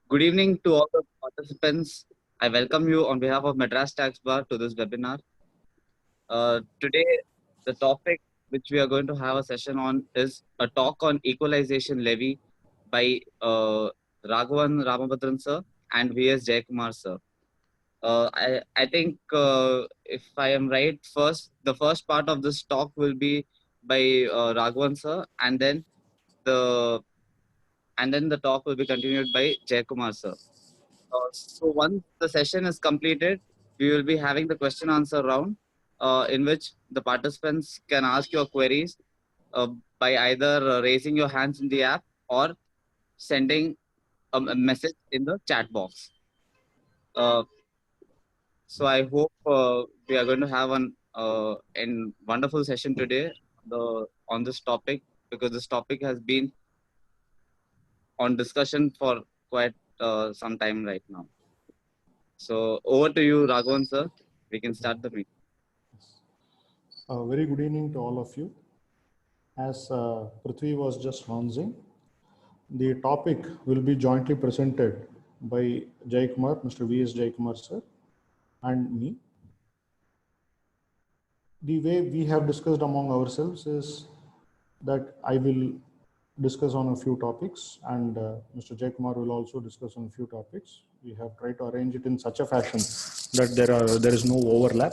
Good evening to all the participants. I welcome you on behalf of Madras Tax Bar to this webinar. Today, the topic which we are going to have a session on is a talk on equalization levy by Raghavan Ramabhadran sir and V.S. Jayakumar sir. I think if I am right, the first part of this talk will be by Raghavan sir, the and then the talk will be continued by Jayakumar sir. So once the session is completed, we will be having the question answer round in which the participants can ask your queries uh, by either raising your hands in the app or sending a message in the chat box. Uh, so I hope we are going to have an wonderful session today on this topic, because this topic has been on discussion for quite some time right now. So over to you, Raghavan sir. We can start the meeting. Very good evening to all of you. As Prithvi was just announcing, the topic will be jointly presented by Jayakumar, Mr. V.S. Jayakumar sir, and me. The way we have discussed among ourselves is that I will discuss on a few topics, and Mr. Jayakumar will also discuss on a few topics. We have tried to arrange it in such a fashion that there is no overlap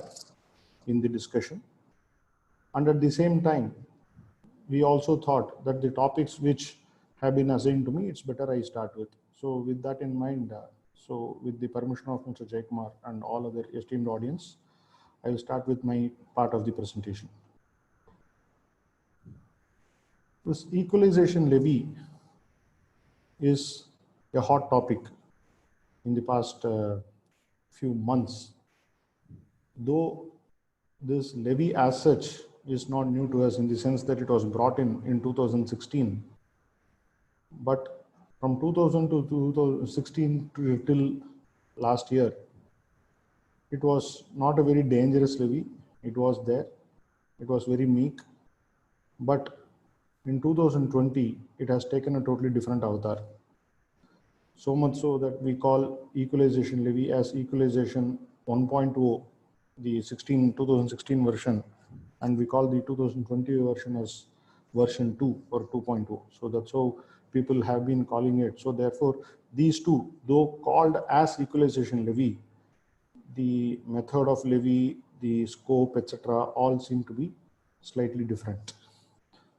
in the discussion. And at the same time, we also thought that the topics which have been assigned to me, it's better I start with. So with that in mind, so with the permission of Mr. Jayakumar and all other esteemed audience, I will start with my part of the presentation. This equalization levy is a hot topic in the past few months. Though this levy as such is not new to us in the sense that it was brought in 2016, but from 2000 to 2016 till last year, it was not a very dangerous levy. It was there. It was very meek. But in 2020, it has taken a totally different avatar. So much so that we call equalization levy as equalization 1.0, the 2016 version, and we call the 2020 version as version 2 or 2.0. So that's how people have been calling it. So therefore, these two, though called as equalization levy, the method of levy, the scope, etc., all seem to be slightly different.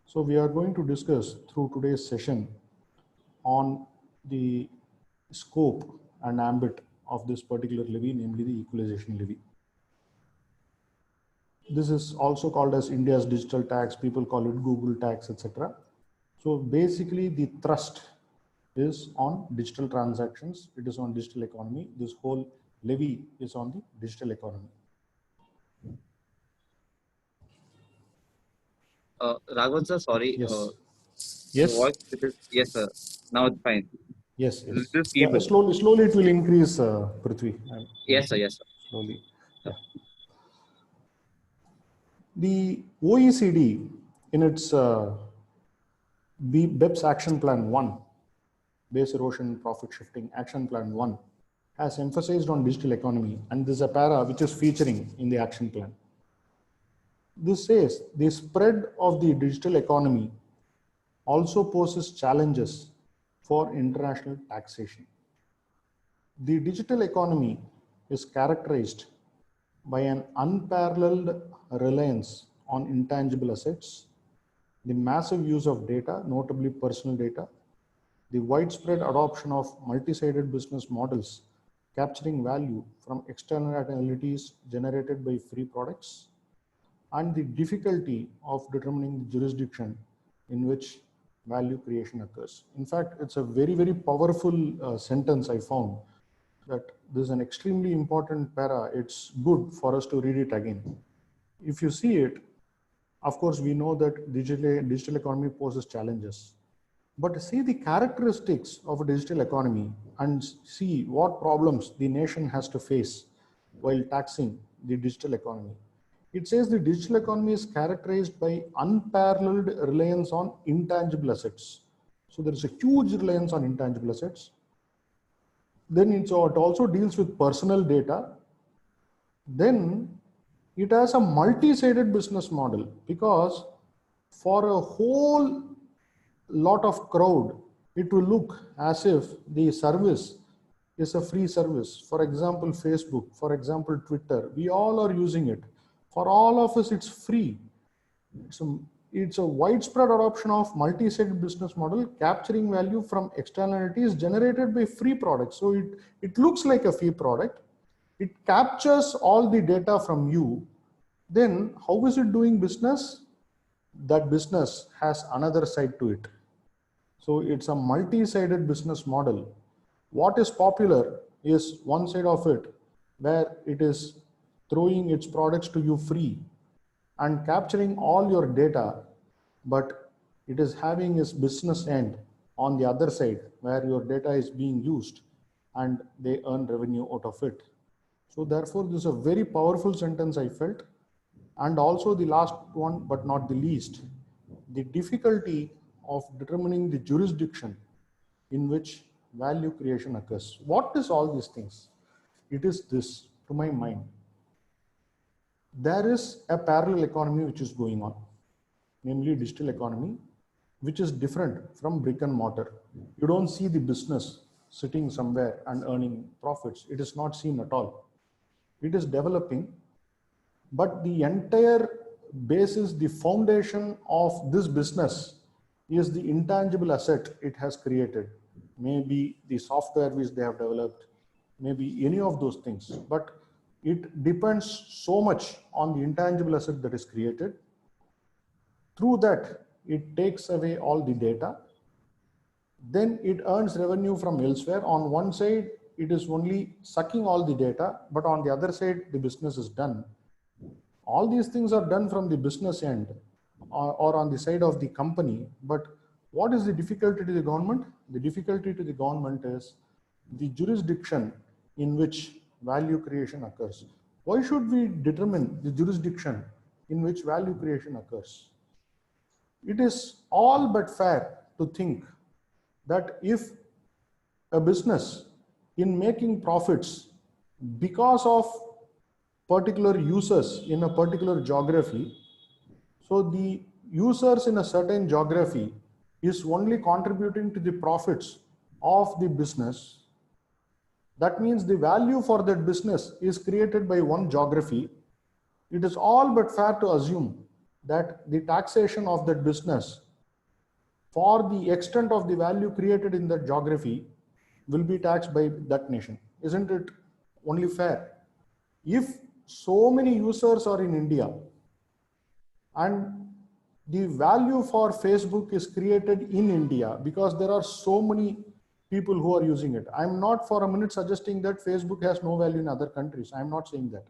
So we are going to discuss through today's session on the scope and ambit of this particular levy, namely the equalization levy. This is also called as India's digital tax. People call it Google tax, etc. So basically the thrust is on digital transactions. It is on digital economy. This whole levy is on the digital economy. Raghavan sir, sorry. Yes. Your Yes. voice, yes, sir. Now it's fine. Yes. Yes. Little Yeah. feeble. Slowly it will increase, Prithvi. Yes, sir. Yes, sir. Slowly. Yeah. The OECD, in its BEPS Action Plan 1, Base Erosion Profit Shifting Action Plan 1, has emphasized on digital economy, and this is a para which is featuring in the action plan. This says the spread of the digital economy also poses challenges for international taxation. The digital economy is characterized by an unparalleled reliance on intangible assets, the massive use of data, notably personal data, the widespread adoption of multi-sided business models capturing value from externalities generated by free products, and the difficulty of determining the jurisdiction in which value creation occurs. In fact, it's a very, very powerful sentence I found, that this is an extremely important para. It's good for us to read it again. If you see it, of course, we know that digital economy poses challenges. But see the characteristics of a digital economy and see what problems the nation has to face while taxing the digital economy. It says the digital economy is characterized by unparalleled reliance on intangible assets. So there is a huge reliance on intangible assets. Then it also deals with personal data. Then it has a multi-sided business model, because for a whole lot of crowd, it will look as if the service is a free service. For example, Facebook, for example, Twitter, we all are using it. For all of us, it's free. It's a widespread adoption of multi-sided business model, capturing value from externalities generated by free products. So it looks like a free product. It captures all the data from you. Then how is it doing business? That business has another side to it. So it's a multi-sided business model. What is popular is one side of it, where it is throwing its products to you free and capturing all your data, but it is having its business end on the other side, where your data is being used and they earn revenue out of it. So therefore, this is a very powerful sentence, I felt. And also the last one, but not the least, the difficulty of determining the jurisdiction in which value creation occurs. What is all these things? It is this, to my mind. There is a parallel economy which is going on, namely digital economy, which is different from brick and mortar. You don't see the business sitting somewhere and earning profits. It is not seen at all. It is developing, but the entire basis, the foundation of this business is the intangible asset it has created. Maybe the software which they have developed, maybe any of those things, but it depends so much on the intangible asset that is created. Through that, it takes away all the data. Then it earns revenue from elsewhere. On one side, it is only sucking all the data, but on the other side, the business is done. All these things are done from the business end or on the side of the company. But what is the difficulty to the government? The difficulty to the government is the jurisdiction in which value creation occurs. Why should we determine the jurisdiction in which value creation occurs? It is all but fair to think that if a business in making profits because of particular users in a particular geography, so the users in a certain geography is only contributing to the profits of the business, that means the value for that business is created by one geography. It is all but fair to assume that the taxation of that business for the extent of the value created in that geography will be taxed by that nation. Isn't it only fair? If so many users are in India and the value for Facebook is created in India because there are so many people who are using it. I'm not for a minute suggesting that Facebook has no value in other countries. I'm not saying that.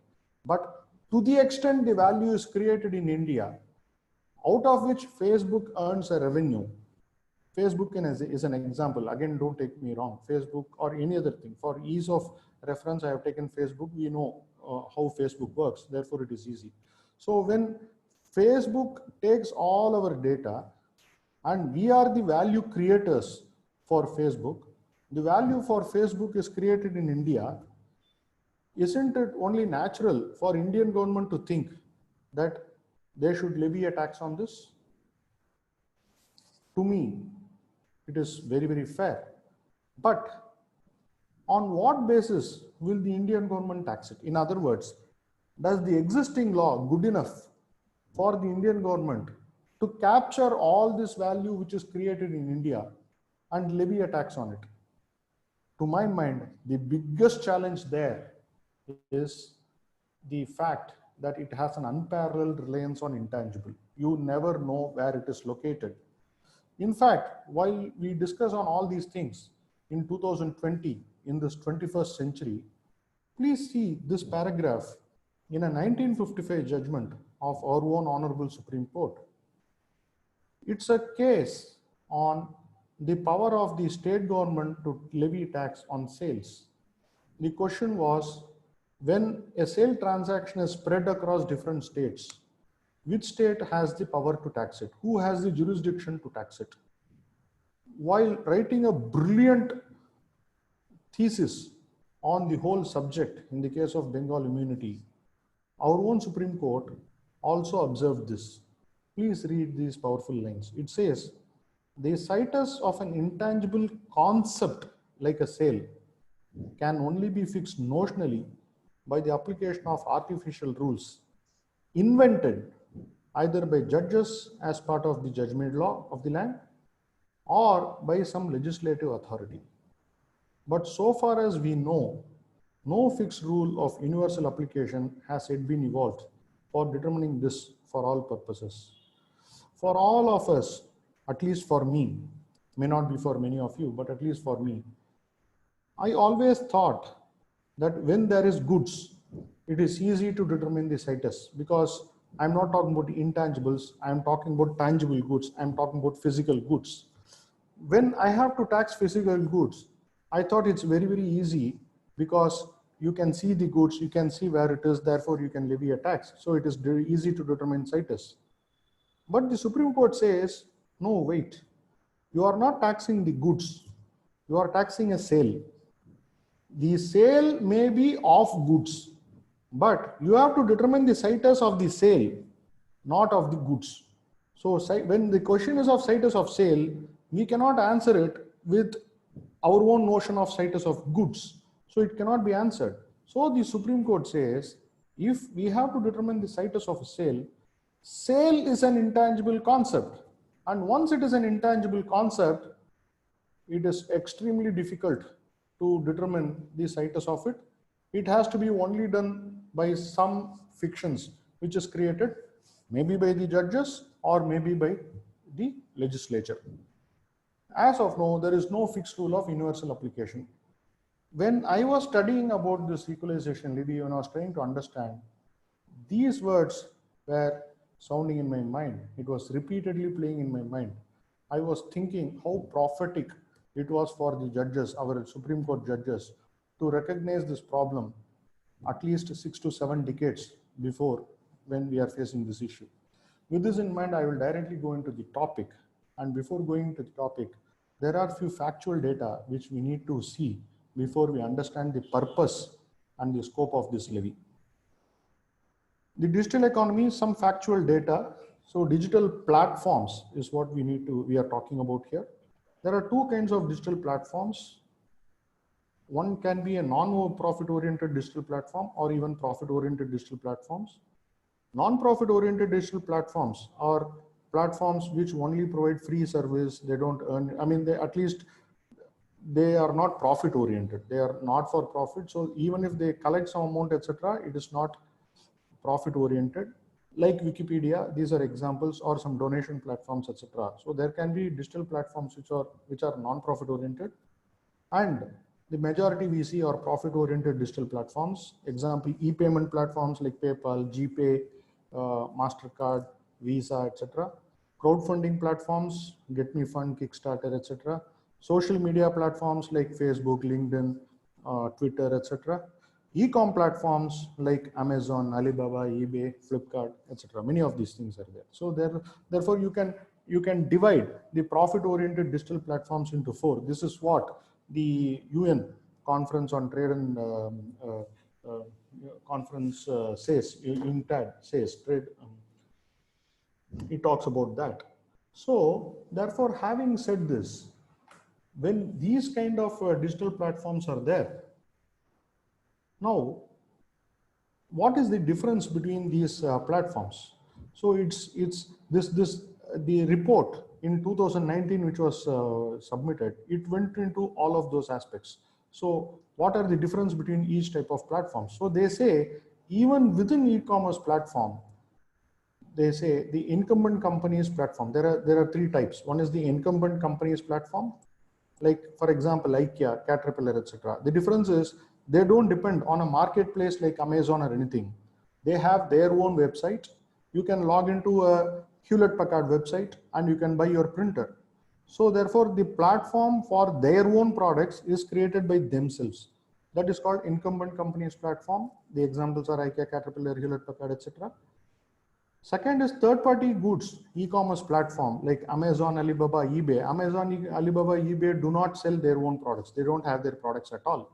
But to the extent the value is created in India, out of which Facebook earns a revenue. Facebook is an example. Again, don't take me wrong. Facebook or any other thing. For ease of reference, I have taken Facebook. We know how Facebook works. Therefore, it is easy. So when Facebook takes all our data and we are the value creators for Facebook, the value for Facebook is created in India. Isn't it only natural for Indian government to think that they should levy a tax on this? To me, it is very, very fair. But on what basis will the Indian government tax it? In other words, does the existing law good enough for the Indian government to capture all this value which is created in India and levy a tax on it? To my mind, the biggest challenge there is the fact that it has an unparalleled reliance on intangible. You never know where it is located. In fact, while we discuss on all these things in 2020, in this 21st century, please see this paragraph in a 1955 judgment of our own Honorable Supreme Court. It's a case on the power of the state government to levy tax on sales. The question was, when a sale transaction is spread across different states, which state has the power to tax it? Who has the jurisdiction to tax it? While writing a brilliant thesis on the whole subject in the case of Bengal immunity, our own Supreme Court also observed this. Please read these powerful lines. It says, the situs of an intangible concept like a sale can only be fixed notionally by the application of artificial rules invented either by judges as part of the judgment law of the land or by some legislative authority. But so far as we know, no fixed rule of universal application has yet been evolved for determining this for all purposes. For all of us, at least for me, may not be for many of you, but at least for me, I always thought that when there is goods, it is easy to determine the situs because I'm not talking about intangibles, I'm talking about tangible goods, I'm talking about physical goods. When I have to tax physical goods, I thought it's very, very easy because you can see the goods, you can see where it is, therefore you can levy a tax. So it is very easy to determine situs. But the Supreme Court says, no, wait, you are not taxing the goods, you are taxing a sale. The sale may be of goods, but you have to determine the situs of the sale, not of the goods. So when the question is of situs of sale, we cannot answer it with our own notion of situs of goods. So it cannot be answered. So the Supreme Court says, if we have to determine the situs of a sale, sale is an intangible concept. And once it is an intangible concept, it is extremely difficult to determine the situs of it. It has to be only done by some fictions, which is created maybe by the judges or maybe by the legislature. As of now, there is no fixed rule of universal application. When I was studying about this equalization levy, when I was trying to understand, these words were sounding in my mind. It was repeatedly playing in my mind. I was thinking how prophetic it was for the judges, our Supreme Court judges, to recognize this problem at least 6 to 7 decades before when we are facing this issue. With this in mind, I will directly go into the topic. And before going into the topic, there are few factual data which we need to see before we understand the purpose and the scope of this levy. The digital economy, some factual data. So digital platforms is what we are talking about here. There are two kinds of digital platforms. One can be a non-profit oriented digital platform or even profit oriented digital platforms. Non-profit oriented digital platforms are platforms which only provide free service. They don't earn, I mean, they are not profit oriented. They are not for profit. So even if they collect some amount, etc., it is not profit oriented. Like Wikipedia, these are examples, or some donation platforms, etc. So there can be digital platforms which are non-profit oriented, and the majority we see are profit oriented digital platforms. Example, e-payment platforms like PayPal, GPay, MasterCard, Visa, etc. Crowdfunding platforms, GetMeFund, Kickstarter, etc. Social media platforms like Facebook, LinkedIn, Twitter, etc. E-com platforms like Amazon, Alibaba, eBay, Flipkart, etc. Many of these things are there. So therefore, you can divide the profit-oriented digital platforms into 4. This is what the UN Conference on Trade and Conference says. UNCTAD says trade. It talks about that. So therefore, having said this, when these kind of digital platforms are there, now, what is the difference between these platforms? So it's the report in 2019 which was submitted. It went into all of those aspects. So what are the difference between each type of platform? So they say even within e-commerce platform, they say the incumbent companies platform. There are 3 types. One is the incumbent companies platform, like for example IKEA, Caterpillar, etc. The difference is they don't depend on a marketplace like Amazon or anything. They have their own website. You can log into a Hewlett Packard website and you can buy your printer. So therefore, the platform for their own products is created by themselves. That is called incumbent companies platform. The examples are IKEA, Caterpillar, Hewlett Packard, etc. Second is third-party goods, e-commerce platform like Amazon, Alibaba, eBay. Amazon, Alibaba, eBay do not sell their own products. They don't have their products at all.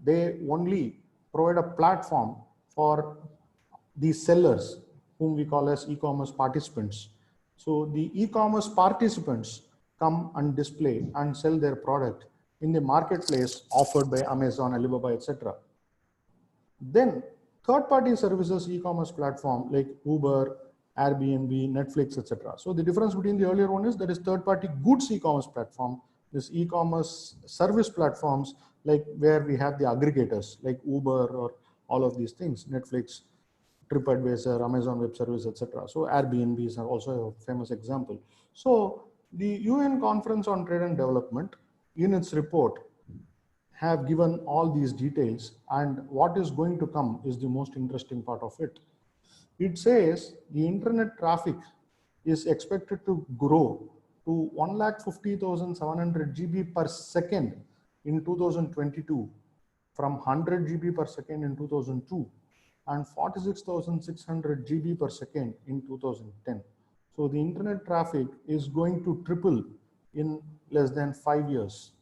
They only provide a platform for the sellers, whom we call as e-commerce participants. So the e-commerce participants come and display and sell their product in the marketplace offered by Amazon, Alibaba, etc. Then third-party services e-commerce platform like Uber, Airbnb, Netflix, etc. So the difference between the earlier one is that is third-party goods e-commerce platform. This e-commerce service platforms like where we have the aggregators like Uber or all of these things, Netflix, TripAdvisor, Amazon Web Service, etc. So Airbnbs are also a famous example. So the UN Conference on Trade and Development, in its report, have given all these details, and what is going to come is the most interesting part of it. It says the internet traffic is expected to grow to 1,50,700 GB per second in 2022 from 100 GB per second in 2002 and 46,600 GB per second in 2010. So the internet traffic is going to triple in less than 5 years.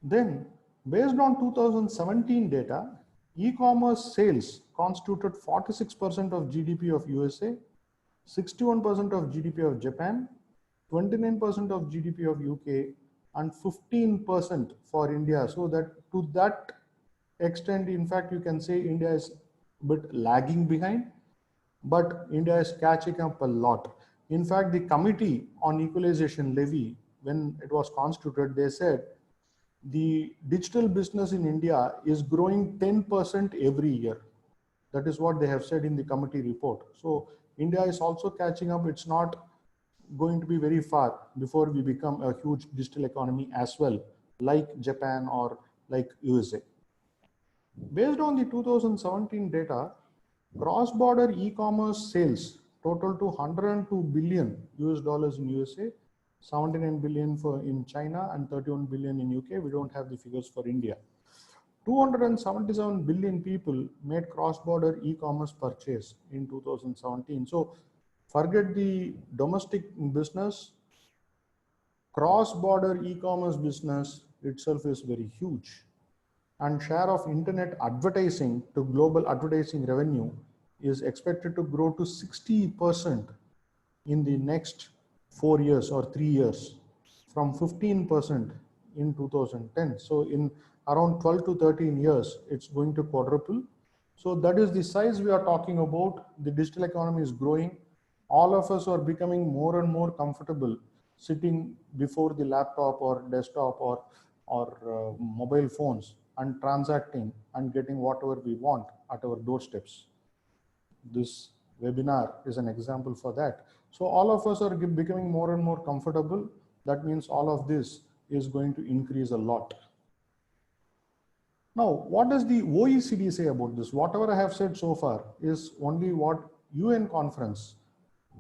Then, based on 2017 data, e-commerce sales constituted 46% of GDP of USA, 61% of GDP of Japan, 29% of GDP of UK, and 15% for India. So that to that extent, in fact, you can say India is a bit lagging behind, but India is catching up a lot. In fact, the Committee on Equalization Levy, when it was constituted, they said the digital business in India is growing 10% every year. That is what they have said in the committee report. So India is also catching up. It's not going to be very far before we become a huge digital economy as well, like Japan or like USA. Based on the 2017 data, cross-border e-commerce sales total to 102 billion US dollars in USA, 79 billion for in China, and 31 billion in UK. We don't have the figures for India. 277 billion people made cross-border e-commerce purchase in 2017. So forget the domestic business, cross-border e-commerce business itself is very huge. And share of internet advertising to global advertising revenue is expected to grow to 60% in the next 4 years or 3 years from 15% in 2010. So in around 12 to 13 years, it's going to quadruple. So that is the size we are talking about. The digital economy is growing. All of us are becoming more and more comfortable sitting before the laptop or desktop or mobile phones and transacting and getting whatever we want at our doorsteps. This webinar is an example for that. So all of us are becoming more and more comfortable. That means all of this is going to increase a lot. Now, what does the OECD say about this? Whatever I have said so far is only what UN Conference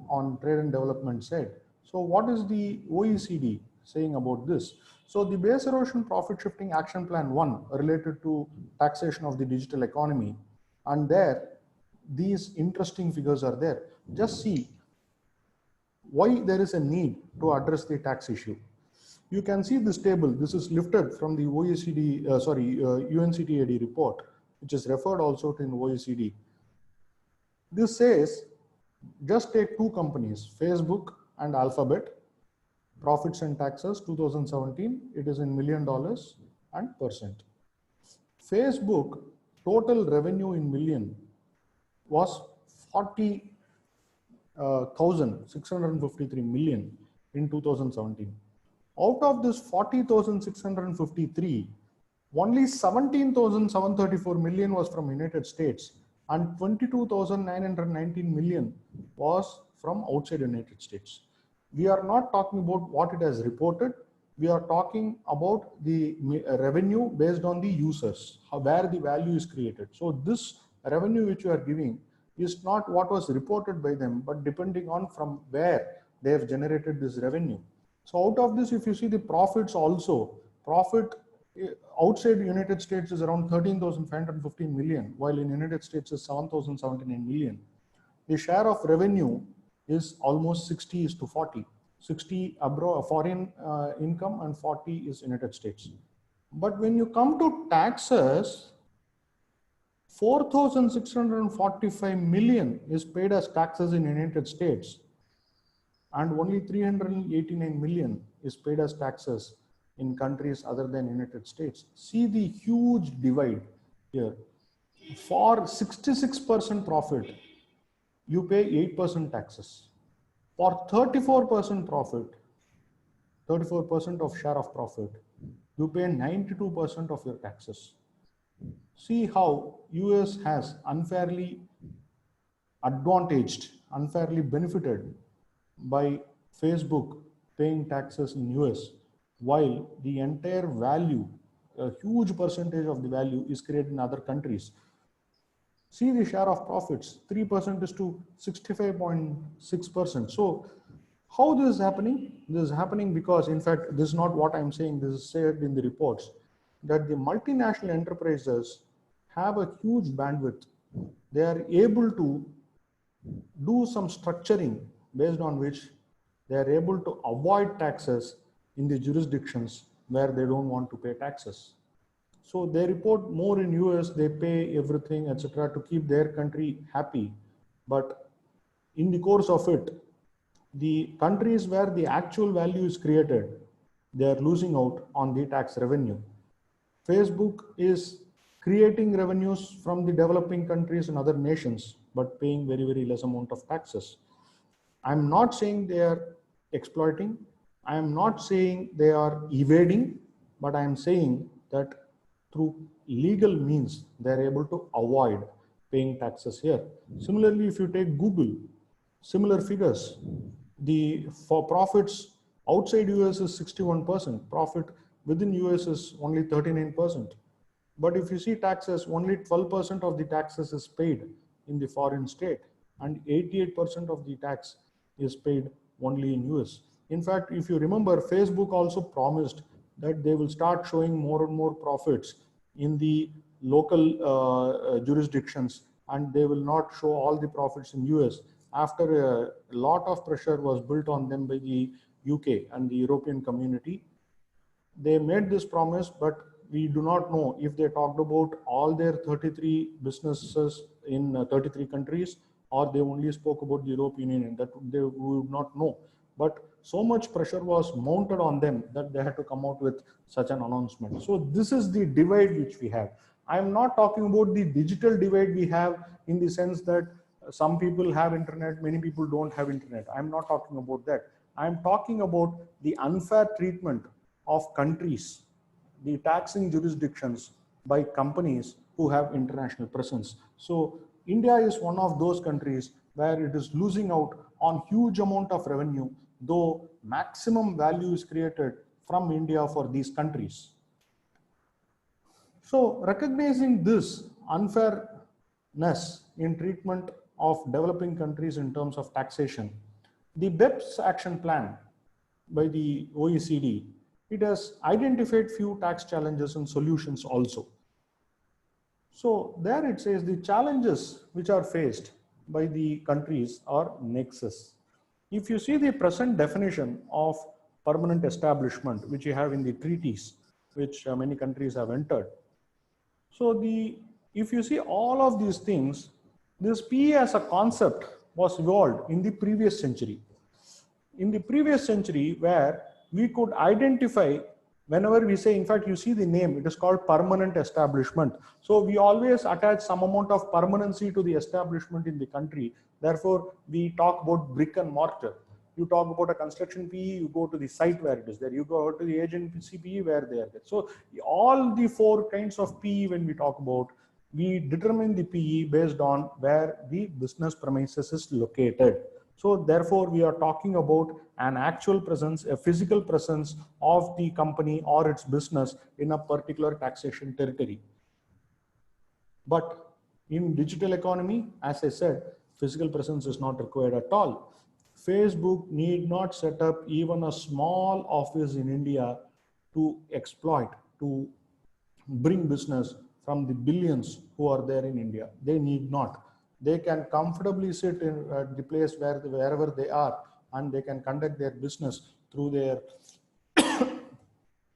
on Trade and Development said. So what is the OECD saying about this? So the Base Erosion Profit Shifting Action Plan 1 related to taxation of the digital economy, and there these interesting figures are there. Just see why there is a need to address the tax issue. You can see this table. This is lifted from the OECD, UNCTAD report, which is referred also to in OECD. This says, just take two companies, Facebook and Alphabet, profits and taxes 2017, it is in $1 million and percent. Facebook total revenue in million was 40,653 million in 2017. Out of this 40,653, only 17,734 million was from United States and 22,919 million was from outside United States. We are not talking about what it has reported. We are talking about the revenue based on the users, where the value is created. So this revenue which you are giving is not what was reported by them, but depending on from where they have generated this revenue. So out of this, if you see the profits also, profit outside United States is around 13,515 million, while in United States is 7,079 million. The share of revenue is almost 60 is to 40. 60 abroad, foreign income and 40 is United States. But when you come to taxes, 4,645 million is paid as taxes in United States, and only 389 million is paid as taxes in countries other than United States. See the huge divide here. For 66% profit, you pay 8% taxes. For 34% profit, 34% of share of profit, you pay 92% of your taxes. See how US has unfairly advantaged, unfairly benefited by Facebook paying taxes in US, while the entire value, a huge percentage of the value is created in other countries. See the share of profits, 3% is to 65.6%. So how this is happening? This is happening because, in fact, this is not what I'm saying, this is said in the reports, that the multinational enterprises have a huge bandwidth. They are able to do some structuring based on which they are able to avoid taxes in the jurisdictions where they don't want to pay taxes. So they report more in US, they pay everything, etc., to keep their country happy. But in the course of it, the countries where the actual value is created, they are losing out on the tax revenue. Facebook is creating revenues from the developing countries and other nations, but paying very, very less amount of taxes. I'm not saying they are exploiting. I am not saying they are evading, but I am saying that through legal means, they're able to avoid paying taxes here. Similarly, if you take Google, similar figures, the for profits outside US is 61%, profit within US is only 39%. But if you see taxes, only 12% of the taxes is paid in the foreign state, and 88% of the tax is paid only in US. In fact, if you remember, Facebook also promised that they will start showing more and more profits in the local jurisdictions, and they will not show all the profits in US after a lot of pressure was built on them by the UK and the European community. They made this promise, but we do not know if they talked about all their 33 businesses in 33 countries, or they only spoke about the European Union. That they would not know. But so much pressure was mounted on them that they had to come out with such an announcement. So this is the divide which we have. I am not talking about the digital divide we have in the sense that some people have internet, many people don't have internet. I'm not talking about that. I'm talking about the unfair treatment of countries, the taxing jurisdictions by companies who have international presence. So India is one of those countries where it is losing out on huge amount of revenue, though maximum value is created from India for these countries. So recognizing this unfairness in treatment of developing countries in terms of taxation, the BEPS action plan by the OECD, it has identified few tax challenges and solutions also. So there it says the challenges which are faced by the countries are nexus. If you see the present definition of permanent establishment, which you have in the treaties, which many countries have entered. So if you see all of these things, this PE as a concept was evolved in the previous century. In the previous century, where we could identify, whenever we say, in fact, you see the name, it is called permanent establishment. So we always attach some amount of permanency to the establishment in the country. Therefore, we talk about brick and mortar. You talk about a construction PE, you go to the site where it is there. You go to the agency PE where they are there. So all the four kinds of PE, when we talk about, we determine the PE based on where the business premises is located. So therefore, we are talking about an actual presence, a physical presence of the company or its business in a particular taxation territory. But in digital economy, as I said, physical presence is not required at all. Facebook need not set up even a small office in India to exploit, to bring business from the billions who are there in India. They need not. They can comfortably sit in the place wherever they are, and they can conduct their business through their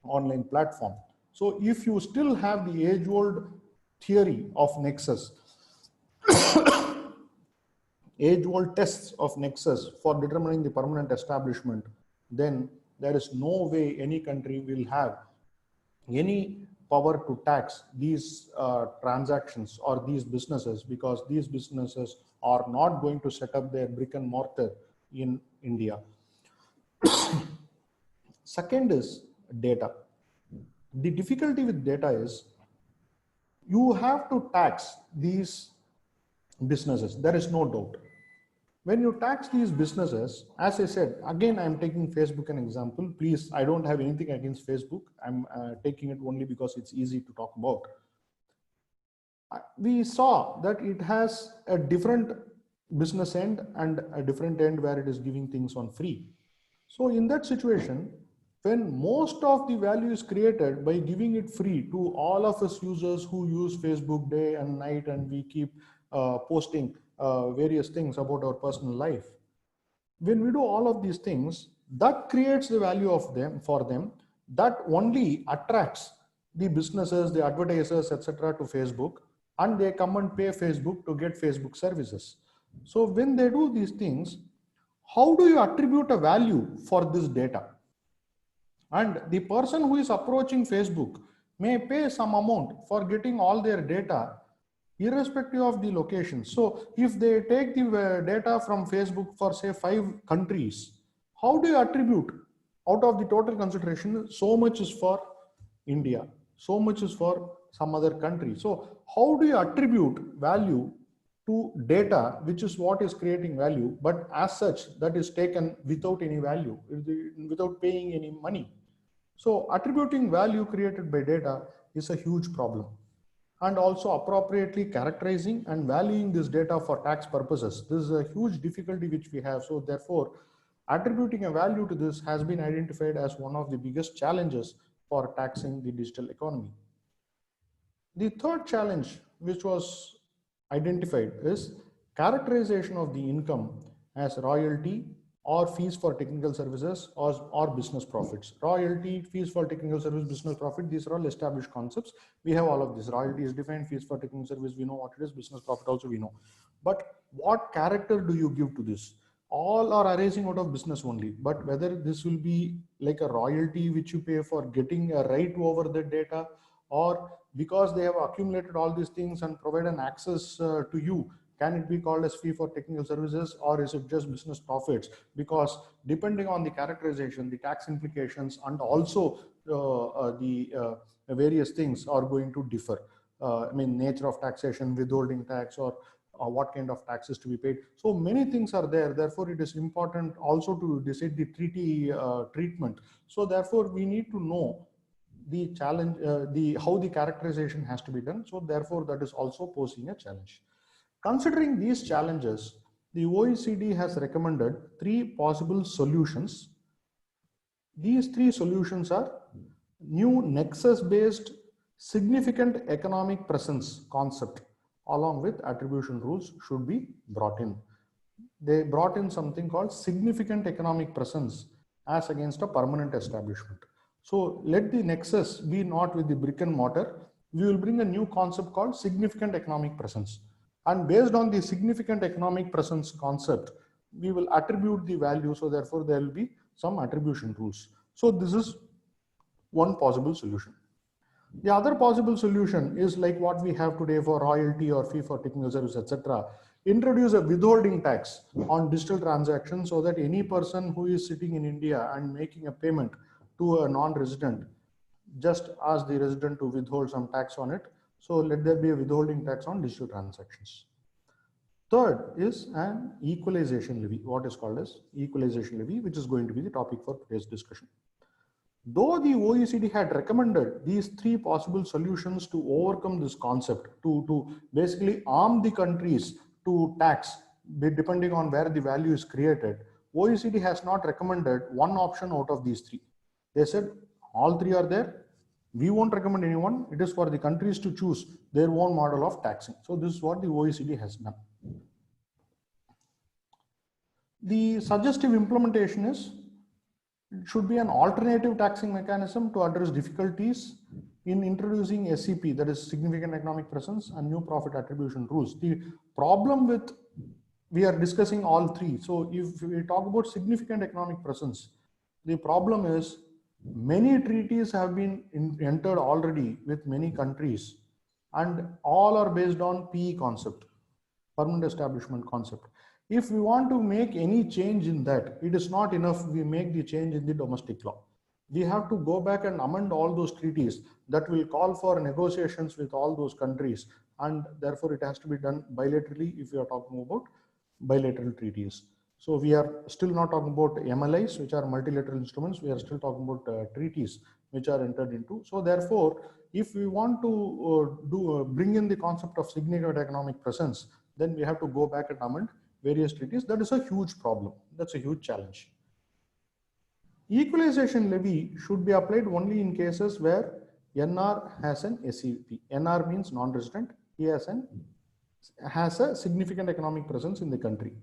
online platform. So if you still have the age-old theory of nexus, age-old tests of nexus for determining the permanent establishment, then there is no way any country will have any power to tax these transactions or these businesses, because these businesses are not going to set up their brick and mortar in India. Second is data. The difficulty with data is you have to tax these businesses. There is no doubt. When you tax these businesses, as I said, again, I'm taking Facebook an example. Please, I don't have anything against Facebook. I'm taking it only because it's easy to talk about. We saw that it has a different business end and a different end where it is giving things on free. So in that situation, when most of the value is created by giving it free to all of us users who use Facebook day and night, and we keep posting various things about our personal life. When we do all of these things, that creates the value of them for them, that only attracts the businesses, the advertisers, etc. to Facebook, and they come and pay Facebook to get Facebook services. So when they do these things, how do you attribute a value for this data? And the person who is approaching Facebook may pay some amount for getting all their data irrespective of the location. So if they take the data from Facebook for say 5 countries, how do you attribute out of the total consideration, so much is for India, so much is for some other country? So how do you attribute value to data, which is what is creating value, but as such that is taken without any value, without paying any money? So attributing value created by data is a huge problem. And also appropriately characterizing and valuing this data for tax purposes. This is a huge difficulty which we have. So therefore, attributing a value to this has been identified as one of the biggest challenges for taxing the digital economy. The third challenge which was identified is characterization of the income as royalty or fees for technical services or business profits. Royalty, fees for technical service, business profit, these are all established concepts. We have all of this. Royalty is defined, fees for technical service, we know what it is, business profit also we know. But what character do you give to this? All are arising out of business only, but whether this will be like a royalty which you pay for getting a right over the data, or because they have accumulated all these things and provide an access to you, can it be called as fee for technical services, or is it just business profits? Because depending on the characterization, the tax implications, and also the various things are going to differ. I mean, nature of taxation, withholding tax, or what kind of taxes to be paid. So many things are there. Therefore, it is important also to decide the treaty treatment. So therefore, we need to know the challenge, how the characterization has to be done. So therefore, that is also posing a challenge. Considering these challenges, the OECD has recommended 3 possible solutions. These 3 solutions are: new nexus-based significant economic presence concept along with attribution rules should be brought in. They brought in something called significant economic presence as against a permanent establishment. So let the nexus be not with the brick and mortar. We will bring a new concept called significant economic presence. And based on the significant economic presence concept, we will attribute the value. So therefore, there will be some attribution rules. So this is one possible solution. The other possible solution is like what we have today for royalty or fee for technical service, etc. Introduce a withholding tax on digital transactions, so that any person who is sitting in India and making a payment to a non-resident, just ask the resident to withhold some tax on it. So let there be a withholding tax on digital transactions. Third is an equalization levy, what is called as equalization levy, which is going to be the topic for today's discussion. Though the OECD had recommended these 3 possible solutions to overcome this concept, to basically arm the countries to tax depending on where the value is created, OECD has not recommended one option out of these 3. They said all 3 are there. We won't recommend anyone. It is for the countries to choose their own model of taxing. So this is what the OECD has done. The suggestive implementation is, it should be an alternative taxing mechanism to address difficulties in introducing SEP, that is significant economic presence, and new profit attribution rules. The problem with, we are discussing all three. So if we talk about significant economic presence, the problem is many treaties have been entered already with many countries, and all are based on PE concept, permanent establishment concept. If we want to make any change in that, it is not enough we make the change in the domestic law. We have to go back and amend all those treaties that will call for negotiations with all those countries, and therefore it has to be done bilaterally if we are talking about bilateral treaties. So we are still not talking about MLIs, which are multilateral instruments. We are still talking about treaties which are entered into. So therefore, if we want to bring in the concept of significant economic presence, then we have to go back and amend various treaties. That is a huge problem. That's a huge challenge. Equalization levy should be applied only in cases where NR has an SEP. NR means non-resident. He has a significant economic presence in the country.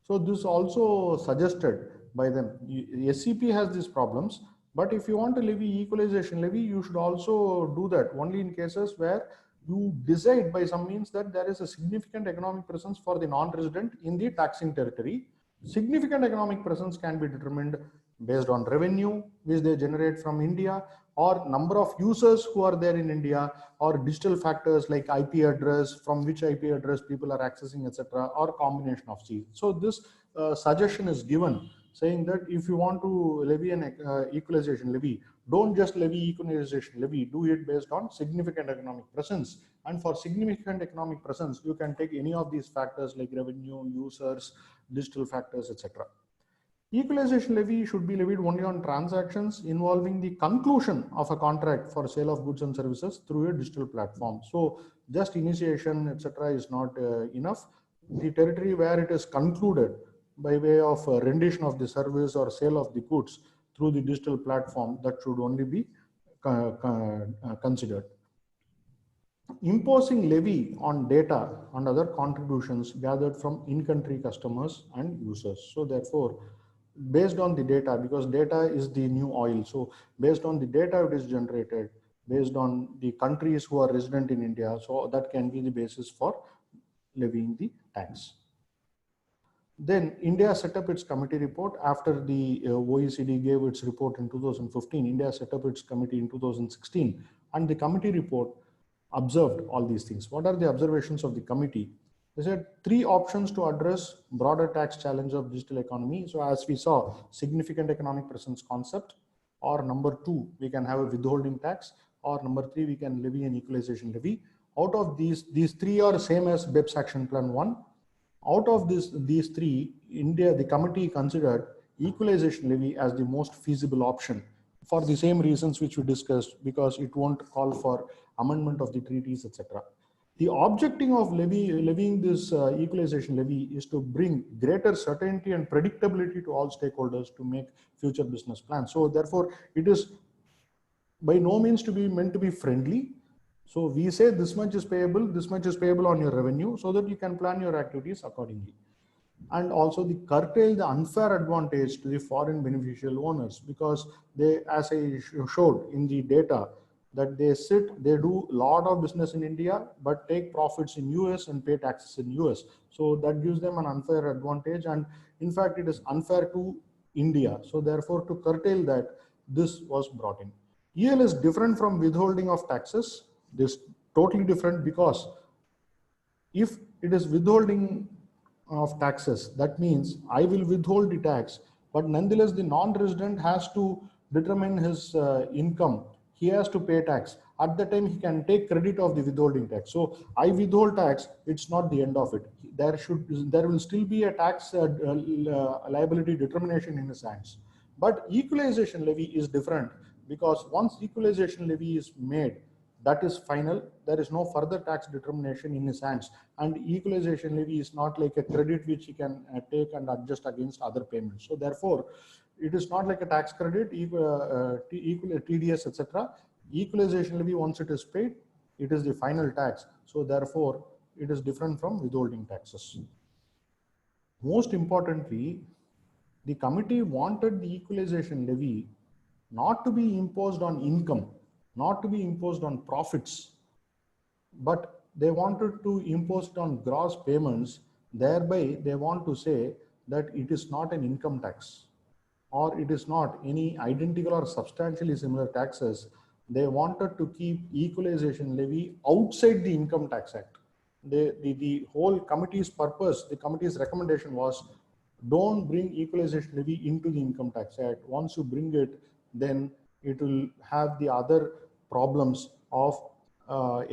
So this also suggested by them. SCP has these problems, but if you want to levy equalization levy, you should also do that only in cases where you decide by some means that there is a significant economic presence for the non-resident in the taxing territory. Significant economic presence can be determined based on revenue which they generate from India, or number of users who are there in India, or digital factors like IP address, from which IP address people are accessing, etc., or combination of these. So this suggestion is given, saying that if you want to levy an equalization levy, don't just levy equalization levy, do it based on significant economic presence. And for significant economic presence, you can take any of these factors like revenue, users, digital factors, etc. Equalization levy should be levied only on transactions involving the conclusion of a contract for sale of goods and services through a digital platform. So just initiation, etc., is not enough. The territory where it is concluded by way of rendition of the service or sale of the goods through the digital platform, that should only be considered. Imposing levy on data and other contributions gathered from in-country customers and users. So therefore, based on the data, because data is the new oil, so based on the data it is generated, based on the countries who are resident in India, so that can be the basis for levying the tax. Then India set up its committee report after the OECD gave its report in 2015. India set up its committee in 2016, and the committee report observed all these things. What are the observations of the committee? They said 3 options to address broader tax challenge of digital economy. So as we saw, significant economic presence concept, or number 2, we can have a withholding tax, or number 3, we can levy an equalization levy. Out of these 3 are same as BEPS Action Plan 1. Out of these 3, the committee considered equalization levy as the most feasible option for the same reasons which we discussed, because it won't call for amendment of the treaties, etc. The objective of levying this equalization levy is to bring greater certainty and predictability to all stakeholders to make future business plans. So therefore, it is by no means to be meant to be friendly. So we say this much is payable on your revenue, so that you can plan your activities accordingly. And also the curtail the unfair advantage to the foreign beneficial owners, because they, as I showed in the data, that they do a lot of business in India, but take profits in US and pay taxes in US. So that gives them an unfair advantage. And in fact, it is unfair to India. So therefore, to curtail that, this was brought in. EL is different from withholding of taxes. This is totally different, because if it is withholding of taxes, that means I will withhold the tax, but nonetheless the non-resident has to determine his income. He has to pay tax. At the time, he can take credit of the withholding tax. So I withhold tax, it's not the end of it. There will still be a tax liability determination in his hands. But equalization levy is different, because once equalization levy is made, that is final. There is no further tax determination in his hands. And equalization levy is not like a credit which he can take and adjust against other payments. So therefore, it is not like a tax credit, TDS, etc. Equalization levy, once it is paid, it is the final tax. So therefore, it is different from withholding taxes. Most importantly, the committee wanted the equalization levy not to be imposed on income, not to be imposed on profits, but they wanted to impose it on gross payments. Thereby, they want to say that it is not an income tax, or it is not any identical or substantially similar taxes. They wanted to keep equalization levy outside the Income Tax Act. The whole committee's purpose, the committee's recommendation was, don't bring equalization levy into the Income Tax Act. Once you bring it, then it will have the other problems of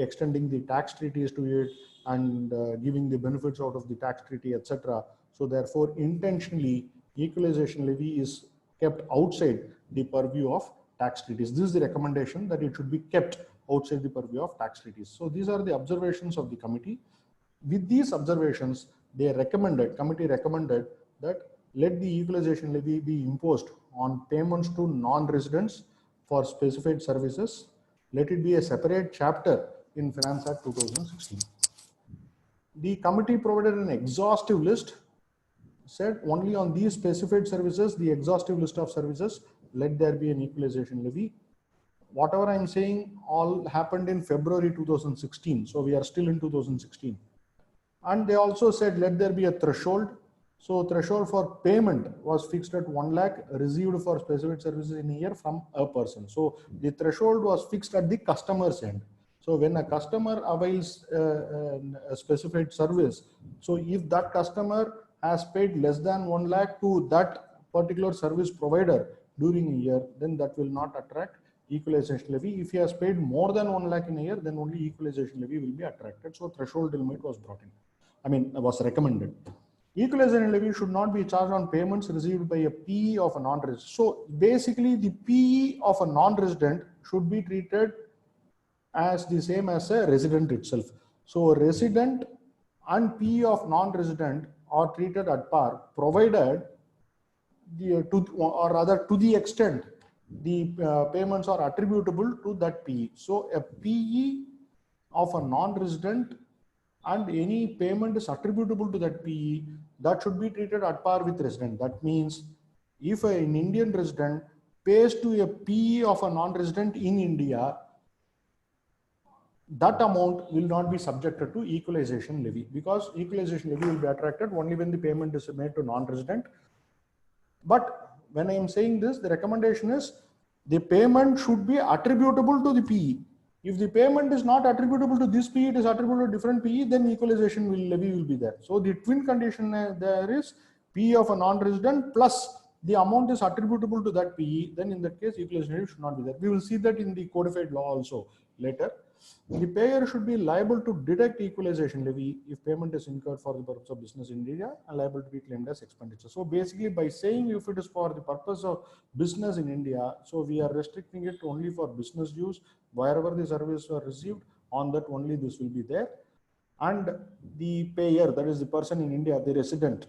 extending the tax treaties to it and giving the benefits out of the tax treaty, etc. So therefore, intentionally, equalization levy is kept outside the purview of tax treaties. This is the recommendation, that it should be kept outside the purview of tax treaties. So these are the observations of the committee. With these observations, committee recommended that let the equalization levy be imposed on payments to non-residents for specified services. Let it be a separate chapter in Finance Act 2016. The committee provided an exhaustive list, said only on these specified services, the exhaustive list of services, let there be an equalization levy. Whatever I'm saying all happened in February 2016. So we are still in 2016. And they also said, let there be a threshold. So threshold for payment was fixed at 1 lakh received for specific services in a year from a person. So the threshold was fixed at the customer's end. So when a customer avails a specified service, so if that customer has paid less than 1 lakh to that particular service provider during a year, then that will not attract equalization levy. If he has paid more than 1 lakh in a year, then only equalization levy will be attracted. So threshold limit was brought in. Was recommended. Equalization levy should not be charged on payments received by a PE of a non-resident. So basically, the PE of a non-resident should be treated as the same as a resident itself. So resident and PE of non-resident are treated at par, provided to the extent the payments are attributable to that PE. So a PE of a non-resident and any payment is attributable to that PE, that should be treated at par with resident. That means if an Indian resident pays to a PE of a non-resident in India, that amount will not be subjected to equalization levy, because equalization levy will be attracted only when the payment is made to non-resident. But when I am saying this, the recommendation is the payment should be attributable to the PE. If the payment is not attributable to this PE, it is attributable to different PE, then equalization levy will be there. So the twin condition there is PE of a non-resident plus the amount is attributable to that PE, then in that case, equalization levy should not be there. We will see that in the codified law also later. The payer should be liable to deduct equalization levy if payment is incurred for the purpose of business in India and liable to be claimed as expenditure. So basically, by saying if it is for the purpose of business in India, so we are restricting it only for business use. Wherever the services are received, on that only this will be there. And the payer, that is the person in India, the resident,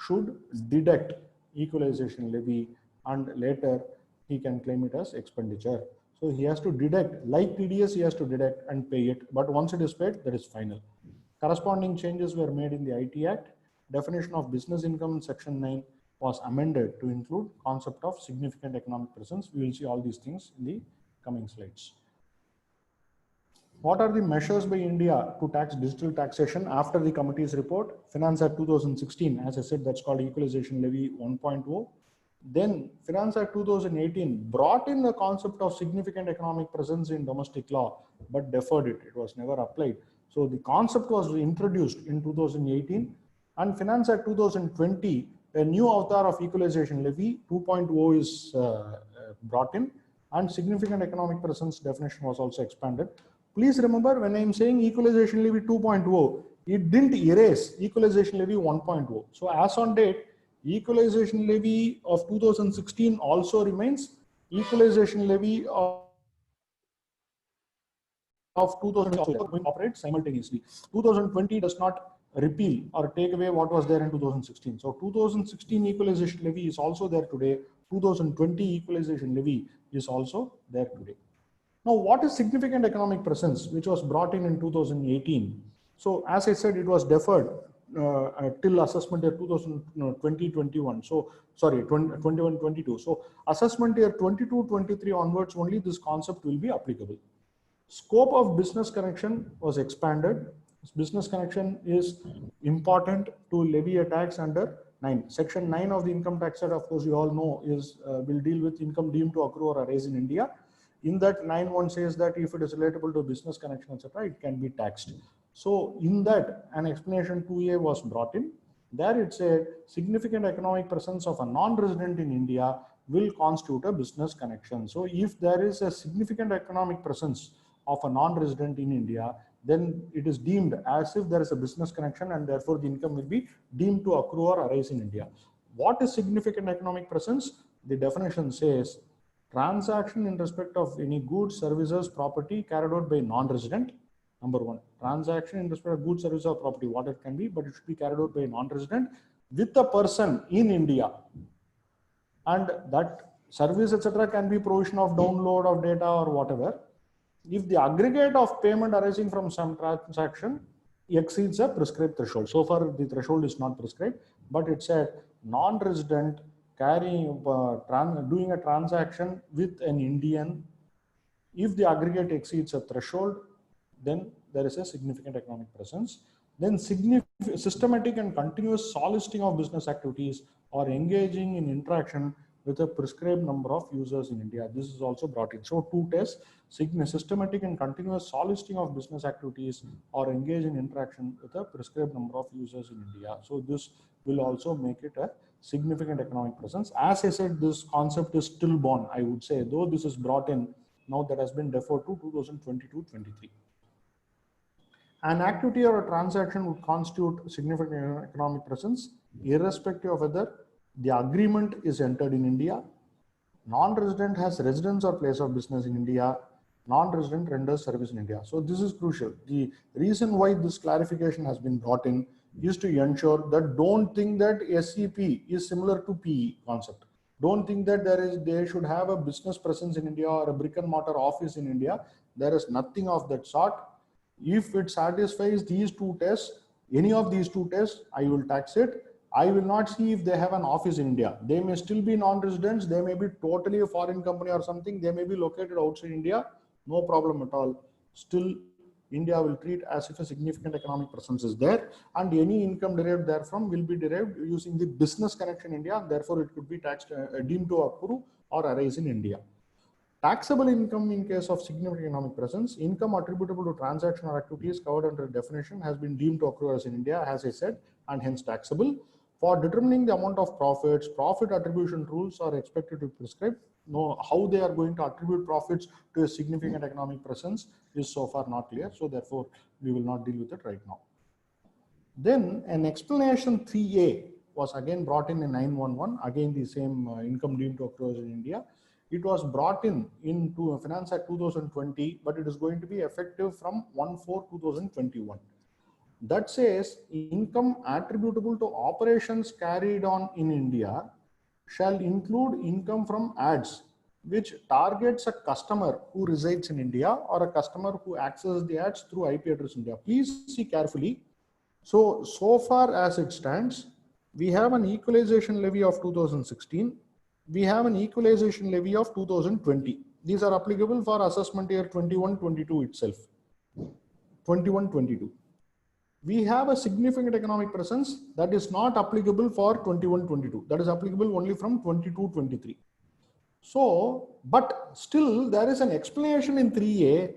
should deduct equalization levy, and later he can claim it as expenditure. So he has to deduct, like TDS, he has to deduct and pay it. But once it is paid, that is final. Corresponding changes were made in the IT Act. Definition of business income in Section 9 was amended to include concept of significant economic presence. We will see all these things in the coming slides. What are the measures by India to tax digital taxation after the committee's report? Finance Act 2016, as I said, that's called Equalization Levy 1.0. Then Finance Act 2018 brought in the concept of significant economic presence in domestic law, but deferred it. It was never applied. So the concept was introduced in 2018, and Finance Act 2020, a new avatar of equalization levy 2.0 is brought in, and significant economic presence definition was also expanded. Please remember, when I am saying equalization levy 2.0, it didn't erase equalization levy 1.0. So as on date, equalization levy of 2016 also remains. Equalization levy of 2000 operates simultaneously. 2020 does not repeal or take away what was there in 2016. So 2016 equalization levy is also there today. 2020 equalization levy is also there today. Now, what is significant economic presence, which was brought in 2018? So as I said, it was deferred till assessment year 2020-21. So sorry, 21-22. So assessment year 22-23 onwards only this concept will be applicable. Scope of business connection was expanded. Business connection is important to levy a tax under 9. Section 9 of the Income Tax Act, of course, you all know, is will deal with income deemed to accrue or arise in India. In that 9(1) says that if it is relatable to business connection, etc., it can be taxed. So in that, an explanation 2A was brought in. There it said significant economic presence of a non-resident in India will constitute a business connection. So if there is a significant economic presence of a non-resident in India, then it is deemed as if there is a business connection, and therefore the income will be deemed to accrue or arise in India. What is significant economic presence? The definition says transaction in respect of any goods, services, property carried out by non-resident. Number one, transaction in respect of goods, services, or property, what it can be, but it should be carried out by a non-resident with a person in India. And that service, etc., can be provision of download of data or whatever. If the aggregate of payment arising from some transaction exceeds a prescribed threshold. So far, the threshold is not prescribed, but it said non-resident carrying doing a transaction with an Indian, if the aggregate exceeds a threshold, then there is a significant economic presence. Then systematic and continuous soliciting of business activities or engaging in interaction with a prescribed number of users in India. This is also brought in. So two tests: systematic and continuous soliciting of business activities or engage in interaction with a prescribed number of users in India. So this will also make it a significant economic presence. As I said, this concept is stillborn, I would say, though this is brought in now, that has been deferred to 2022-23. An activity or a transaction would constitute significant economic presence irrespective of whether the agreement is entered in India, non-resident has residence or place of business in India, non-resident renders service in India. So this is crucial. The reason why this clarification has been brought in is to ensure that don't think that SEP is similar to PE concept. Don't think that they should have a business presence in India or a brick and mortar office in India. There is nothing of that sort. If it satisfies these two tests, any of these two tests, I will tax it. I will not see if they have an office in India. They may still be non-residents. They may be totally a foreign company or something. They may be located outside India. No problem at all. Still, India will treat as if a significant economic presence is there, and any income derived therefrom will be derived using the business connection in India, and therefore it could be taxed, deemed to accrue or arise in India. Taxable income in case of significant economic presence, income attributable to transaction or activities covered under definition has been deemed to accrue as in India, as I said, and hence taxable. For determining the amount of profits, profit attribution rules are expected to prescribe. Know how they are going to attribute profits to a significant economic presence is so far not clear. So therefore, we will not deal with it right now. Then an explanation 3A was again brought in 911, again the same income deemed to accrue in India. It was brought in into Finance Act 2020, but it is going to be effective from 1/4/2021. That says income attributable to operations carried on in India shall include income from ads which targets a customer who resides in India or a customer who accesses the ads through IP address in India. Please see carefully. So far as it stands, we have an equalization levy of 2016. We have an equalization levy of 2020. These are applicable for assessment year 21-22 itself. 21-22. We have a significant economic presence that is not applicable for 21-22. That is applicable only from 22-23. So, but still there is an explanation in 3A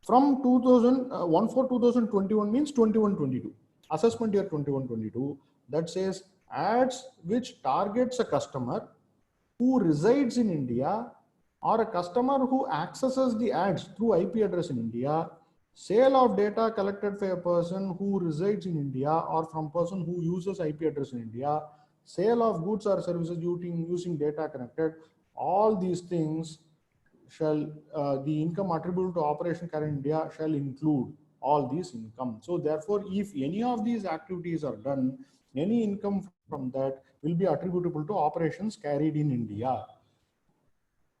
from 1/4/2021 means 21-22. Assessment year 21-22 that says ads which targets a customer who resides in India or a customer who accesses the ads through IP address in India, sale of data collected by a person who resides in India or from person who uses IP address in India, sale of goods or services using data connected, all these things shall, the income attributable to operation carried in India shall include all these income. So therefore, if any of these activities are done, any income from that will be attributable to operations carried in India.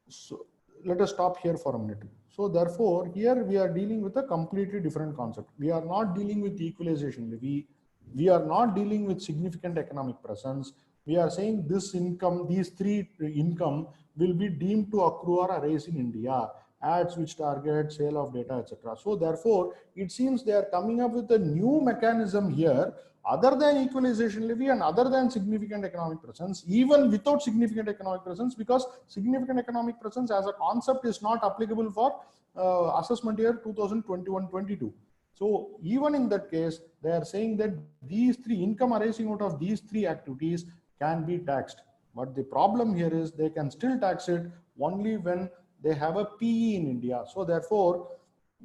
So let us stop here for a minute. So therefore, here we are dealing with a completely different concept. We are not dealing with equalization levy. we are not dealing with significant economic presence. We are saying this income, these three income will be deemed to accrue or arise in India, ads which target sale of data, etc. So therefore, it seems they are coming up with a new mechanism here other than equalization levy and other than significant economic presence, even without significant economic presence, because significant economic presence as a concept is not applicable for assessment year 2021-22. So even in that case, they are saying that these three income arising out of these three activities can be taxed. But the problem here is they can still tax it only when they have a PE in India. So therefore,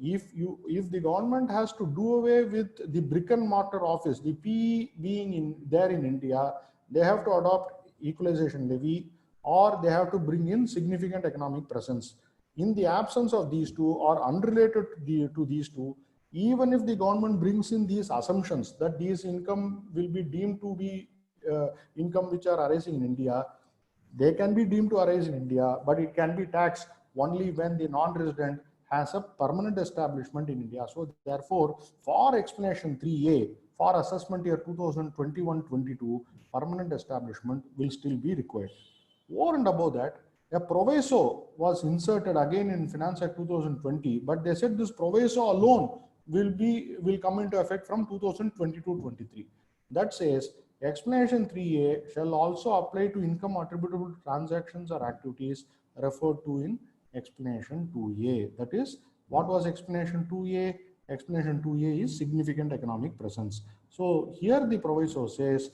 if the government has to do away with the brick and mortar office, the PE being there in India, they have to adopt equalization levy, or they have to bring in significant economic presence. In the absence of these two or unrelated to these two, even if the government brings in these assumptions that these income will be deemed to be income which are arising in India, they can be deemed to arise in India, but it can be taxed only when the non-resident has a permanent establishment in India. So therefore, for explanation 3A, for assessment year 2021-22, permanent establishment will still be required. Over and above that, a proviso was inserted again in Finance Act 2020, but they said this proviso alone will come into effect from 2022-23. That says explanation 3A shall also apply to income attributable to transactions or activities referred to in explanation 2A. That is, what was explanation 2A? Explanation 2A is significant economic presence. So here the proviso says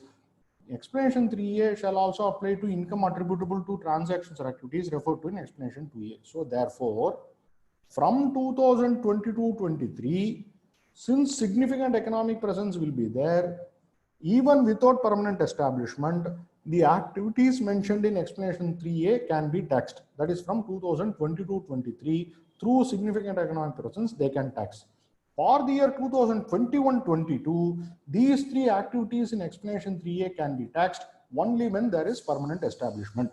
explanation 3A shall also apply to income attributable to transactions or activities referred to in explanation 2A. So therefore, from 2022-23, since significant economic presence will be there, even without permanent establishment, the activities mentioned in explanation 3A can be taxed. That is, from 2022-23, through significant economic presence, they can tax. For the year 2021-22, these three activities in explanation 3A can be taxed only when there is permanent establishment.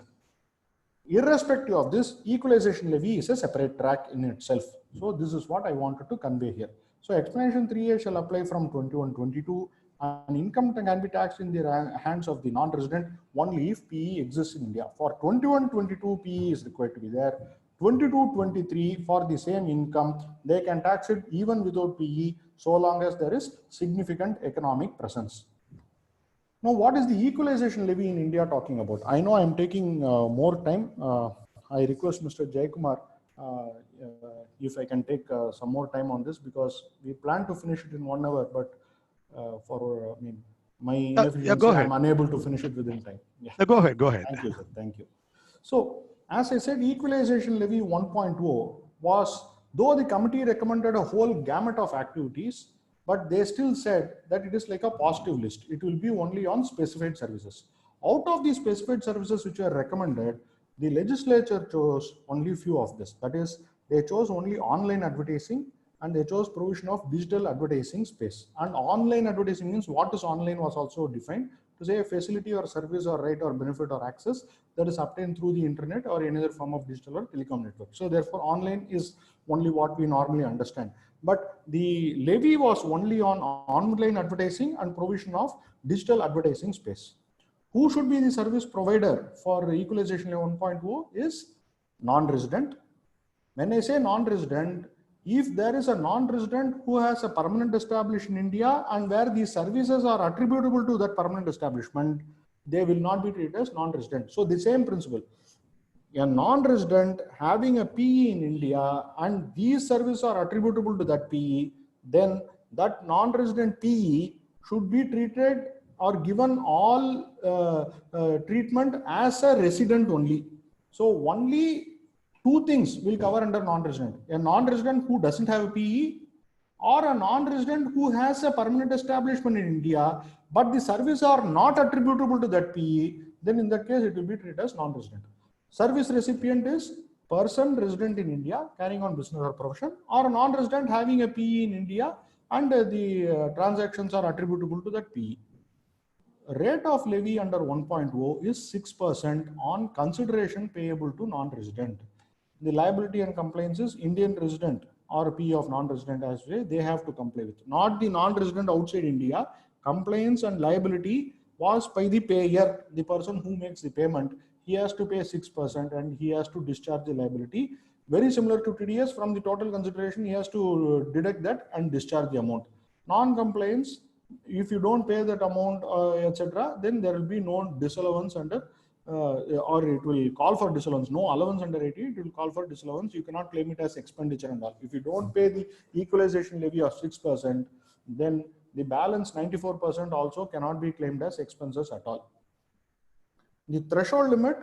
Irrespective of this, equalization levy is a separate track in itself. So this is what I wanted to convey here. So explanation 3A shall apply from 21-22, and income can be taxed in the hands of the non-resident only if PE exists in India. For 21-22, PE is required to be there. 22-23, for the same income, they can tax it even without PE, so long as there is significant economic presence. Now, what is the equalization levy in India talking about? I know I'm taking more time. I request Mr. Jaykumar if I can take some more time on this, because we plan to finish it in 1 hour, but my inefficiency, I'm unable to finish it within time. Yeah. Go ahead. Thank you, sir. Thank you. So, as I said, equalization levy 1.0 was, though the committee recommended a whole gamut of activities, but they still said that it is like a positive list. It will be only on specified services. Out of the specified services which are recommended, the legislature chose only few of this. That is, they chose only online advertising, and they chose provision of digital advertising space. And online advertising means what is online was also defined to say a facility or service or right or benefit or access that is obtained through the internet or any other form of digital or telecom network. So therefore, online is only what we normally understand. But the levy was only on online advertising and provision of digital advertising space. Who should be the service provider for equalization levy 1.0 is non-resident. When I say non-resident, if there is a non-resident who has a permanent establishment in India and where these services are attributable to that permanent establishment, they will not be treated as non-resident. So the same principle. A non-resident having a PE in India and these services are attributable to that PE, then that non-resident PE should be treated or given all treatment as a resident only. So only two things will cover under non-resident: a non-resident who doesn't have a PE, or a non-resident who has a permanent establishment in India, but the services are not attributable to that PE. Then in that case, it will be treated as non-resident. Service recipient is person resident in India carrying on business or profession, or a non-resident having a PE in India and the transactions are attributable to that PE. Rate of levy under 1.0 is 6% on consideration payable to non-resident. The liability and compliance is Indian resident or PE of non-resident as well, they have to comply with. Not the non-resident outside India, compliance and liability was by the payer, the person who makes the payment. He has to pay 6% and he has to discharge the liability. Very similar to TDS, from the total consideration, he has to deduct that and discharge the amount. Non-compliance, if you don't pay that amount, etc., then there will be no disallowance under, or it will call for disallowance. No allowance under 80, it will call for disallowance. You cannot claim it as expenditure and all. If you don't pay the equalization levy of 6%, then the balance 94% also cannot be claimed as expenses at all. The threshold limit,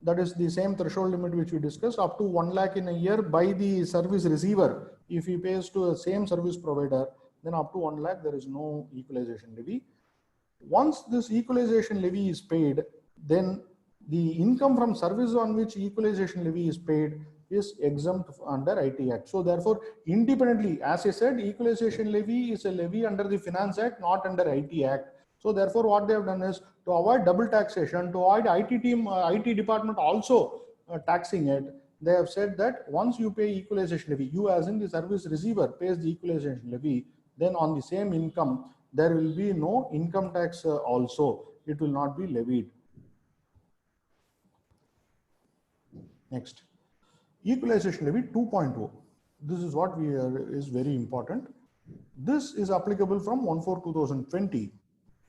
that is the same threshold limit which we discussed, up to 1 lakh in a year by the service receiver. If he pays to the same service provider, then up to 1 lakh there is no equalization levy. Once this equalization levy is paid, then the income from service on which equalization levy is paid is exempt under IT Act. So therefore, independently, as I said, equalization levy is a levy under the Finance Act, not under IT Act. So therefore, what they have done is to avoid double taxation, to avoid IT department also taxing it. They have said that once you pay equalization levy, you as in the service receiver pays the equalization levy, then on the same income, there will be no income tax also. It will not be levied. Next, equalization levy 2.0. This is what is very important. This is applicable from 1/4/2020,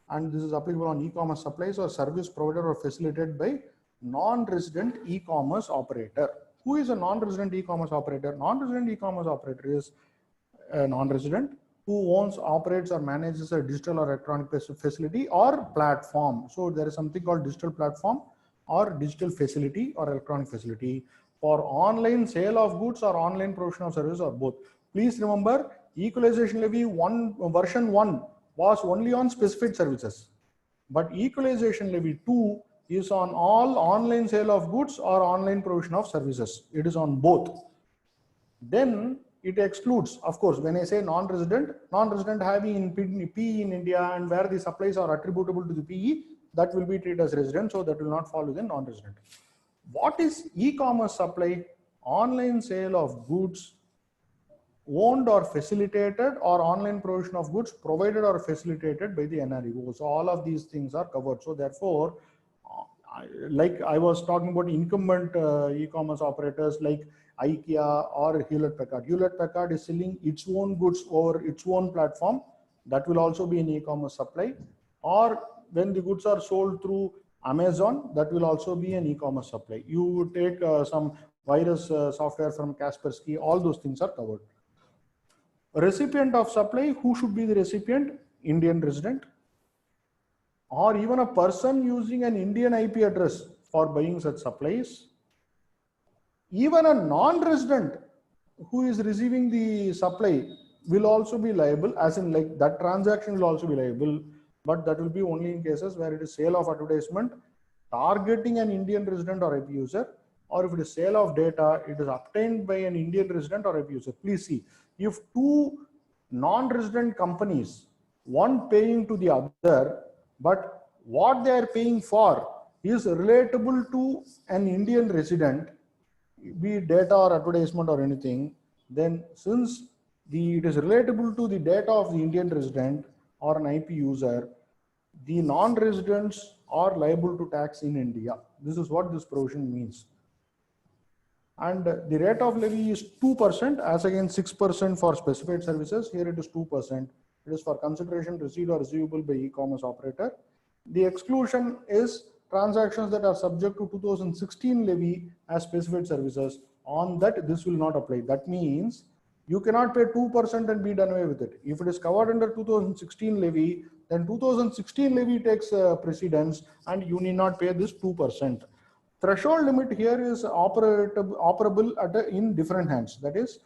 and this is applicable on e-commerce supplies or service provider or facilitated by non-resident e-commerce operator. Who is a non-resident e-commerce operator? Non-resident e-commerce operator is a non-resident who owns, operates, or manages a digital or electronic facility or platform. So there is something called digital platform or digital facility or electronic facility for online sale of goods or online provision of service or both. Please remember, equalization levy version 1 was only on specified services, but equalization levy 2 is on all online sale of goods or online provision of services. It is on both. Then it excludes, of course, when I say non-resident having in PE in India and where the supplies are attributable to the PE, that will be treated as resident, so that will not fall within non-resident. What is e-commerce supply? Online sale of goods owned or facilitated, or online provision of goods provided or facilitated by the NREO. So all of these things are covered. So therefore, like I was talking about incumbent e-commerce operators like IKEA or Hewlett Packard. Hewlett Packard is selling its own goods over its own platform. That will also be an e-commerce supply. Or when the goods are sold through Amazon, that will also be an e-commerce supply. You take some virus software from Kaspersky, all those things are covered. Recipient of supply, who should be the recipient? Indian resident, or even a person using an Indian IP address for buying such supplies. Even a non-resident who is receiving the supply will also be liable, as in like that transaction will also be liable, but that will be only in cases where it is sale of advertisement targeting an Indian resident or IP user, or if it is sale of data, it is obtained by an Indian resident or IP user. Please see, if two non-resident companies, one paying to the other, but what they are paying for is relatable to an Indian resident, be it data or advertisement or anything, then since it is relatable to the data of the Indian resident or an IP user, the non-residents are liable to tax in India. This is what this provision means. And the rate of levy is 2% as against 6% for specified services. Here it is 2%. It is for consideration received or receivable by e-commerce operator. The exclusion is transactions that are subject to 2016 levy as specified services. On that, this will not apply. That means you cannot pay 2% and be done away with it. If it is covered under 2016 levy, then 2016 levy takes precedence and you need not pay this 2%. Threshold limit here is operable in different hands. That is,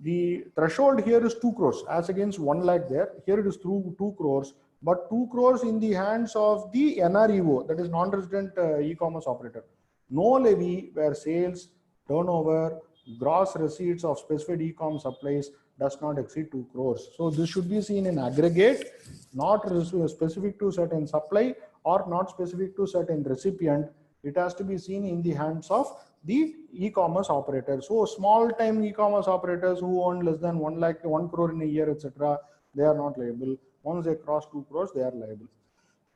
the threshold here is 2 crores as against 1 lakh there. Here it is through 2 crores, but 2 crores in the hands of the NREO, that is non-resident e-commerce operator. No levy where sales, turnover, gross receipts of specified e-com supplies does not exceed 2 crores. So this should be seen in aggregate, not specific to certain supply or not specific to certain recipient. It has to be seen in the hands of the e-commerce operator. So small time e-commerce operators who own less than 1 lakh, 1 crore in a year, etc., they are not liable. Once they cross 2 crores, they are liable.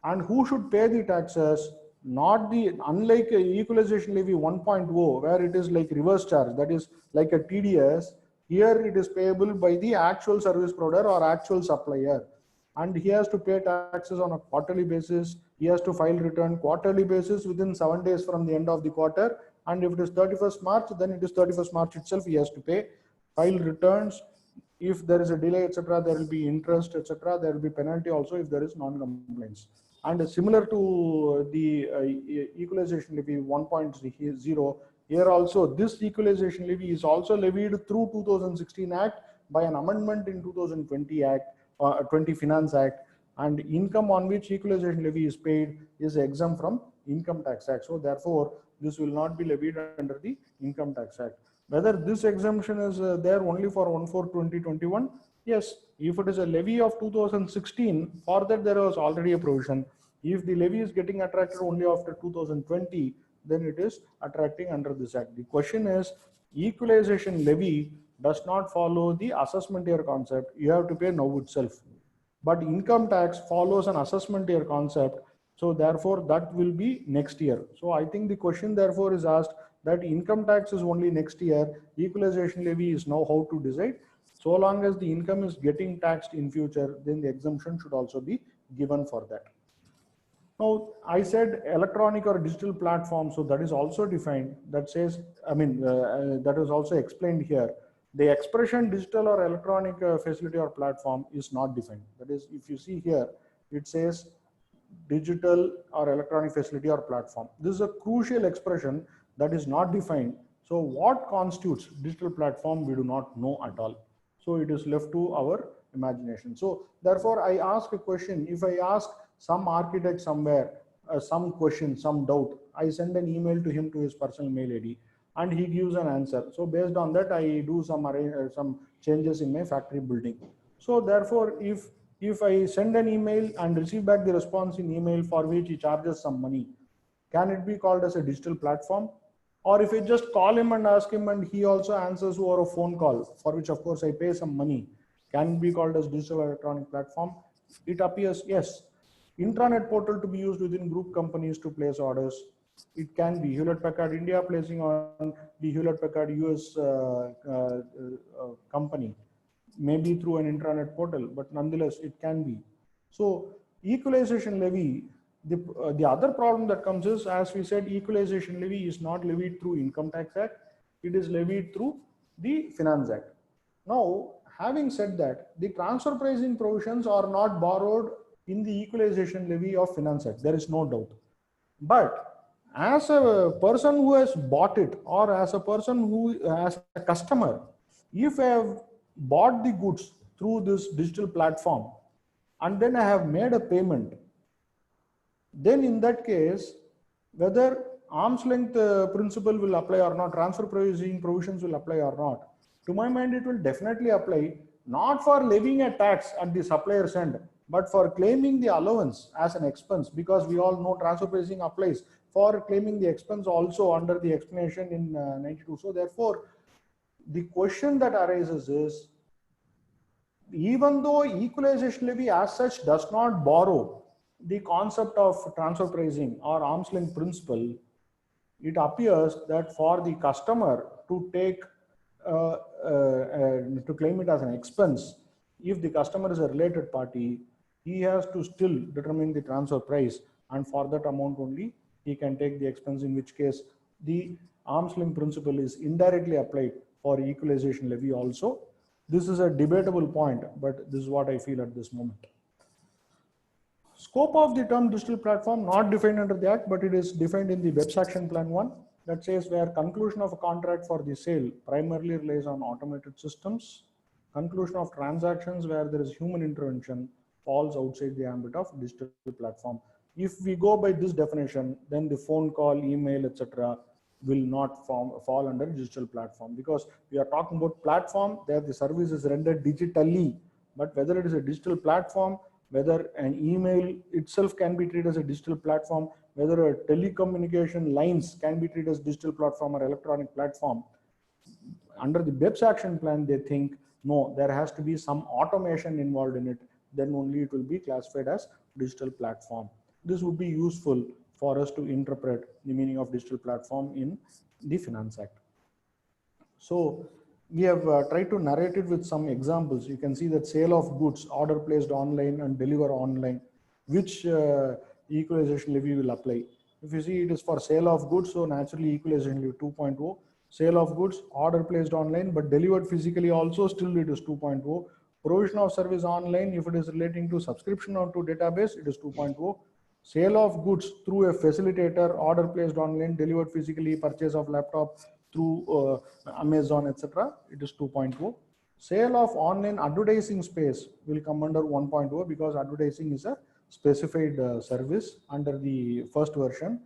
And who should pay the taxes? Not the, unlike equalization levy 1.0, where it is like reverse charge, that is like a TDS, here it is payable by the actual service provider or actual supplier. And he has to pay taxes on a quarterly basis. He has to file return quarterly basis within 7 days from the end of the quarter. And if it is 31st March, then it is 31st March itself he has to pay. File returns. If there is a delay, etc., there will be interest, etc. There will be penalty also if there is non-compliance. And similar to the equalization levy 1.0, here also this equalization levy is also levied through 2016 Act by an amendment in 2020 Act, 20 Finance Act, and income on which equalization levy is paid is exempt from Income Tax Act. So therefore, this will not be levied under the Income Tax Act. Whether this exemption is there only for 1/4/2021, yes, if it is a levy of 2016, for that there was already a provision. If the levy is getting attracted only after 2020, then it is attracting under this act. The question is, equalization levy does not follow the assessment year concept. You have to pay now itself. But income tax follows an assessment year concept. So therefore that will be next year. So I think the question therefore is asked that income tax is only next year. Equalization levy is now how to decide. So long as the income is getting taxed in future, then the exemption should also be given for that. Now, I said electronic or digital platform, so that is also defined. That says, that is also explained here. The expression digital or electronic facility or platform is not defined. That is, if you see here, it says digital or electronic facility or platform. This is a crucial expression that is not defined. So what constitutes digital platform, we do not know at all. So it is left to our imagination. So therefore, I ask a question. If I ask some architect somewhere, some question, some doubt, I send an email to him to his personal mail ID, and he gives an answer. So based on that, I do some changes in my factory building. So therefore, if I send an email and receive back the response in email for which he charges some money, can it be called as a digital platform? Or if I just call him and ask him and he also answers over a phone call, for which of course I pay some money, can it be called as digital electronic platform? It appears yes. Intranet portal to be used within group companies to place orders. It can be Hewlett Packard India placing on the Hewlett Packard US company, maybe through an intranet portal, but nonetheless it can be. So equalization levy, the other problem that comes is, as we said, equalization levy is not levied through Income Tax Act, it is levied through the Finance Act. Now, having said that, the transfer pricing provisions are not borrowed in the equalization levy of Finance Act, there is no doubt. But as a person who has bought it, or as a person who, as a customer, if I have bought the goods through this digital platform and then I have made a payment, then in that case, whether arm's length principle will apply or not, transfer pricing provisions will apply or not, to my mind it will definitely apply, not for levying a tax at the supplier's end, but for claiming the allowance as an expense, because we all know transfer pricing applies for claiming the expense also under the explanation in 92. So therefore, the question that arises is, even though equalization levy as such does not borrow the concept of transfer pricing or arm's length principle, it appears that for the customer to take to claim it as an expense, if the customer is a related party, he has to still determine the transfer price, and for that amount only he can take the expense, in which case the arm's length principle is indirectly applied for equalization levy also. This is a debatable point, but this is what I feel at this moment. Scope of the term digital platform not defined under the Act, but it is defined in the BEPS Action Plan 1, that says where conclusion of a contract for the sale primarily relies on automated systems, conclusion of transactions where there is human intervention falls outside the ambit of digital platform. If we go by this definition, then the phone call, email, etc. will not fall under digital platform, because we are talking about platform there the service is rendered digitally, but whether it is a digital platform, whether an email itself can be treated as a digital platform, whether a telecommunication lines can be treated as digital platform or electronic platform, under the BEPS Action Plan, they think, no, there has to be some automation involved in it. then only it will be classified as digital platform. This would be useful for us to interpret the meaning of digital platform in the Finance Act. So we have tried to narrate it with some examples. You can see that sale of goods, order placed online and deliver online, which equalization levy will apply. If you see it is for sale of goods, so naturally equalization levy 2.0. Sale of goods, order placed online, but delivered physically also, still it is 2.0. Provision of service online, if it is relating to subscription or to database, it is 2.0. Sale of goods through a facilitator, order placed online, delivered physically, purchase of laptop through Amazon, etc. It is 2.0. Sale of online advertising space will come under 1.0 because advertising is a specified service under the first version.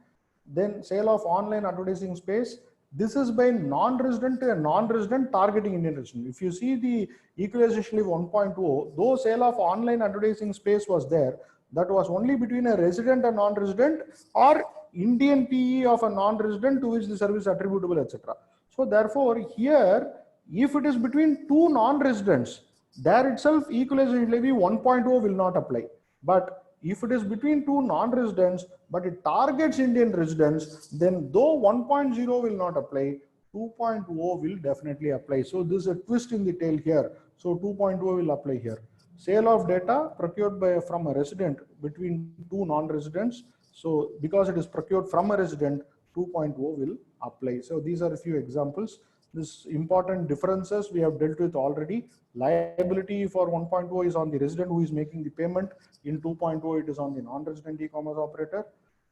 Then sale of online advertising space, this is by non-resident to a non-resident targeting Indian resident. If you see the equalization levy 1.0, though sale of online advertising space was there, that was only between a resident and non-resident or Indian PE of a non-resident to which the service is attributable, etc. So therefore, here, if it is between two non-residents, there itself equalization levy 1.0 will not apply. But if it is between two non-residents, but it targets Indian residents, then though 1.0 will not apply, 2.0 will definitely apply. So this is a twist in the tail here. So 2.0 will apply here. Sale of data procured from a resident between two non-residents. So because it is procured from a resident, 2.0 will apply. So these are a few examples. This important differences we have dealt with already. Liability for 1.0 is on the resident who is making the payment. In 2.0, it is on the non-resident e-commerce operator.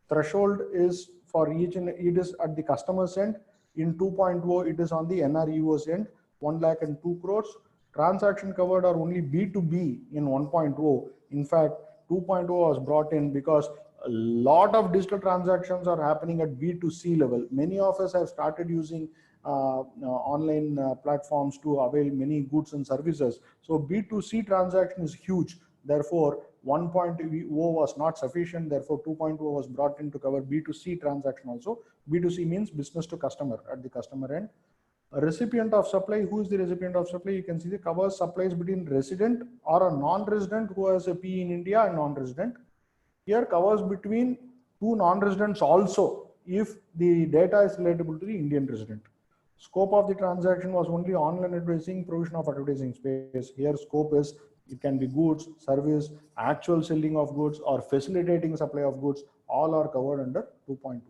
Threshold is for each and it is at the customer's end. In 2.0, it is on the NREO's end, 1 lakh and 2 crores. Transaction covered are only B2B in 1.0. In fact, 2.0 was brought in because a lot of digital transactions are happening at B2C level. Many of us have started using online platforms to avail many goods and services. So B2C transaction is huge. Therefore, 1.0 was not sufficient. Therefore, 2.0 was brought in to cover B2C transaction also. B2C means business to customer at the customer end. A recipient of supply, who is the recipient of supply? You can see the covers supplies between resident or a non-resident who has a P in India and non-resident. Here covers between two non-residents also if the data is relatable to the Indian resident. Scope of the transaction was only online advertising, provision of advertising space. Here scope is, it can be goods, service, actual selling of goods or facilitating supply of goods, all are covered under 2.0.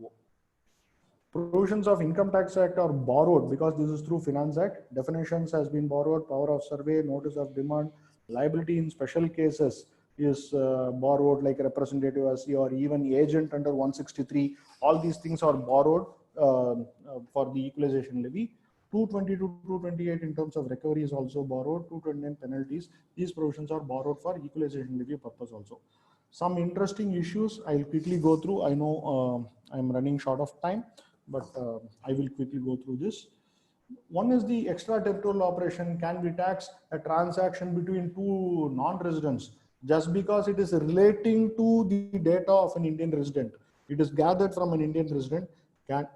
Provisions of Income Tax Act are borrowed because this is through Finance Act. Definitions has been borrowed, power of survey, notice of demand, liability in special cases is borrowed like representative SC or even agent under 163. All these things are borrowed for the equalization levy. 220 to 228 in terms of recovery is also borrowed. 229 penalties. These provisions are borrowed for equalization levy purpose also. Some interesting issues I'll quickly go through. I know I'm running short of time, but I will quickly go through this. One is the extraterritorial operation can be taxed a transaction between two non-residents just because it is relating to the data of an Indian resident. It is gathered from an Indian resident. Can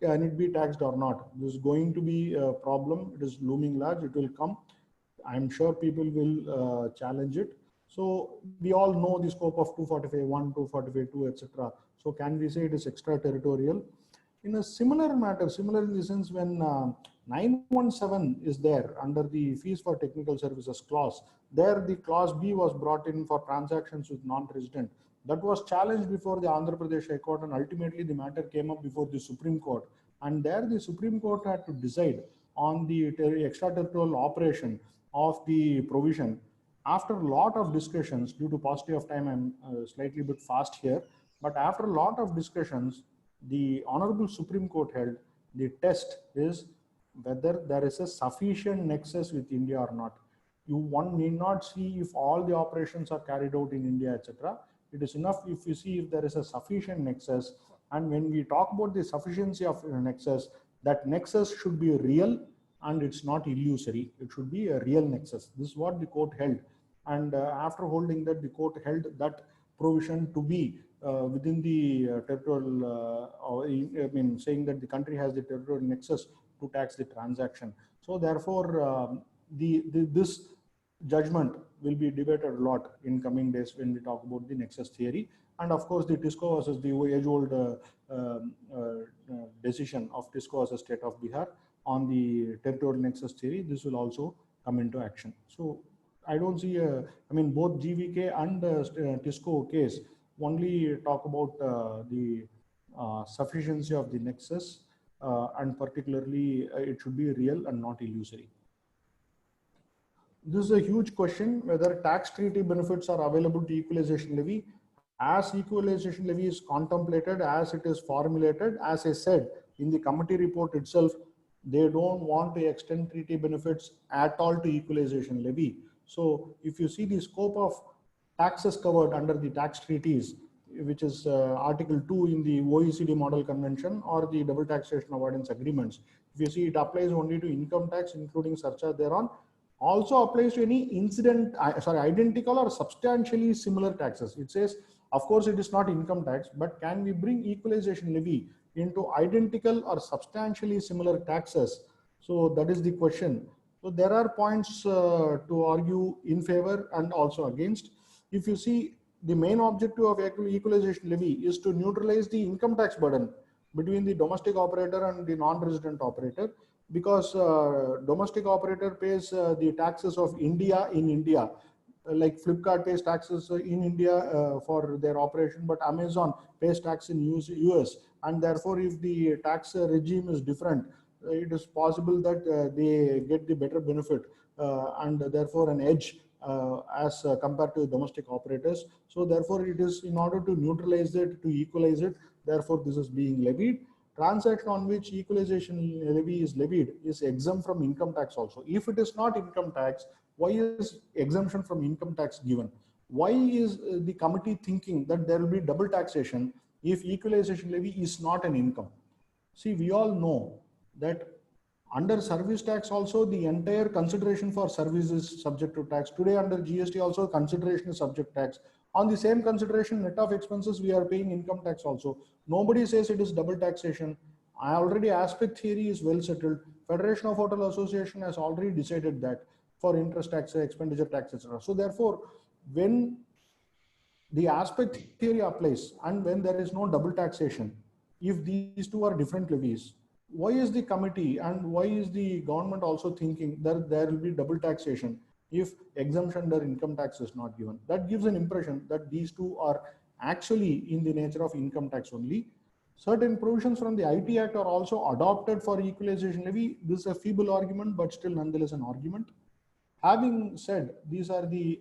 it be taxed or not? This is going to be a problem. It is looming large. It will come. I'm sure people will challenge it. So we all know the scope of 245(1), 245(2), etc. So can we say it is extraterritorial? In a similar matter, similar in the sense when 917 is there under the fees for technical services clause, there the clause B was brought in for transactions with non-resident. That was challenged before the Andhra Pradesh High Court, and ultimately the matter came up before the Supreme Court. And there the Supreme Court had to decide on the extraterritorial operation of the provision. After a lot of discussions, due to paucity of time, I'm slightly bit fast here, but after a lot of discussions, the Honorable Supreme Court held the test is whether there is a sufficient nexus with India or not. One need not see if all the operations are carried out in India, etc. It is enough if you see if there is a sufficient nexus. And when we talk about the sufficiency of a nexus, that nexus should be real and it's not illusory. It should be a real nexus. This is what the court held. And after holding that, the court held that provision to be within the territorial, saying that the country has the territorial nexus to tax the transaction. So therefore, this judgment will be debated a lot in coming days when we talk about the nexus theory. And of course, the TISCO versus the age-old decision of TISCO versus State of Bihar on the territorial nexus theory, this will also come into action. So I don't see, I mean, both GVK and TISCO case only talk about the sufficiency of the nexus, and particularly it should be real and not illusory. This is a huge question whether tax treaty benefits are available to equalization levy. As equalization levy is contemplated, as it is formulated, as I said in the committee report itself, they don't want to extend treaty benefits at all to equalization levy. So if you see the scope of taxes covered under the tax treaties, which is Article 2 in the OECD Model Convention or the Double Taxation Avoidance Agreements, if you see, it applies only to income tax, including surcharge thereon, also applies to any identical or substantially similar taxes. It says, of course, it is not income tax, but can we bring equalization levy into identical or substantially similar taxes? So that is the question. So there are points to argue in favor and also against. If you see, the main objective of equalization levy is to neutralize the income tax burden between the domestic operator and the non-resident operator, because domestic operator pays the taxes of India in India. Like Flipkart pays taxes in India for their operation, but Amazon pays tax in US. And therefore, if the tax regime is different, it is possible that they get the better benefit and therefore an edge as compared to domestic operators. So therefore, it is in order to neutralize it, to equalize it, therefore this is being levied. Transaction on which equalization levy is levied is exempt from income tax also. If it is not income tax, why is exemption from income tax given? Why is the committee thinking that there will be double taxation if equalization levy is not an income? See, we all know that under service tax also, the entire consideration for service is subject to tax. Today under GST also, consideration is subject to tax. On the same consideration, net of expenses, we are paying income tax also. Nobody says it is double taxation. I already, aspect theory is well settled. Federation of Hotel Association has already decided that for interest tax, expenditure tax, etc. So therefore, when the aspect theory applies and when there is no double taxation, if these two are different levies, why is the committee and why is the government also thinking that there will be double taxation if exemption under income tax is not given? That gives an impression that these two are actually in the nature of income tax only. Certain provisions from the IT Act are also adopted for equalization levy. This is a feeble argument, but still nonetheless an argument. Having said, these are the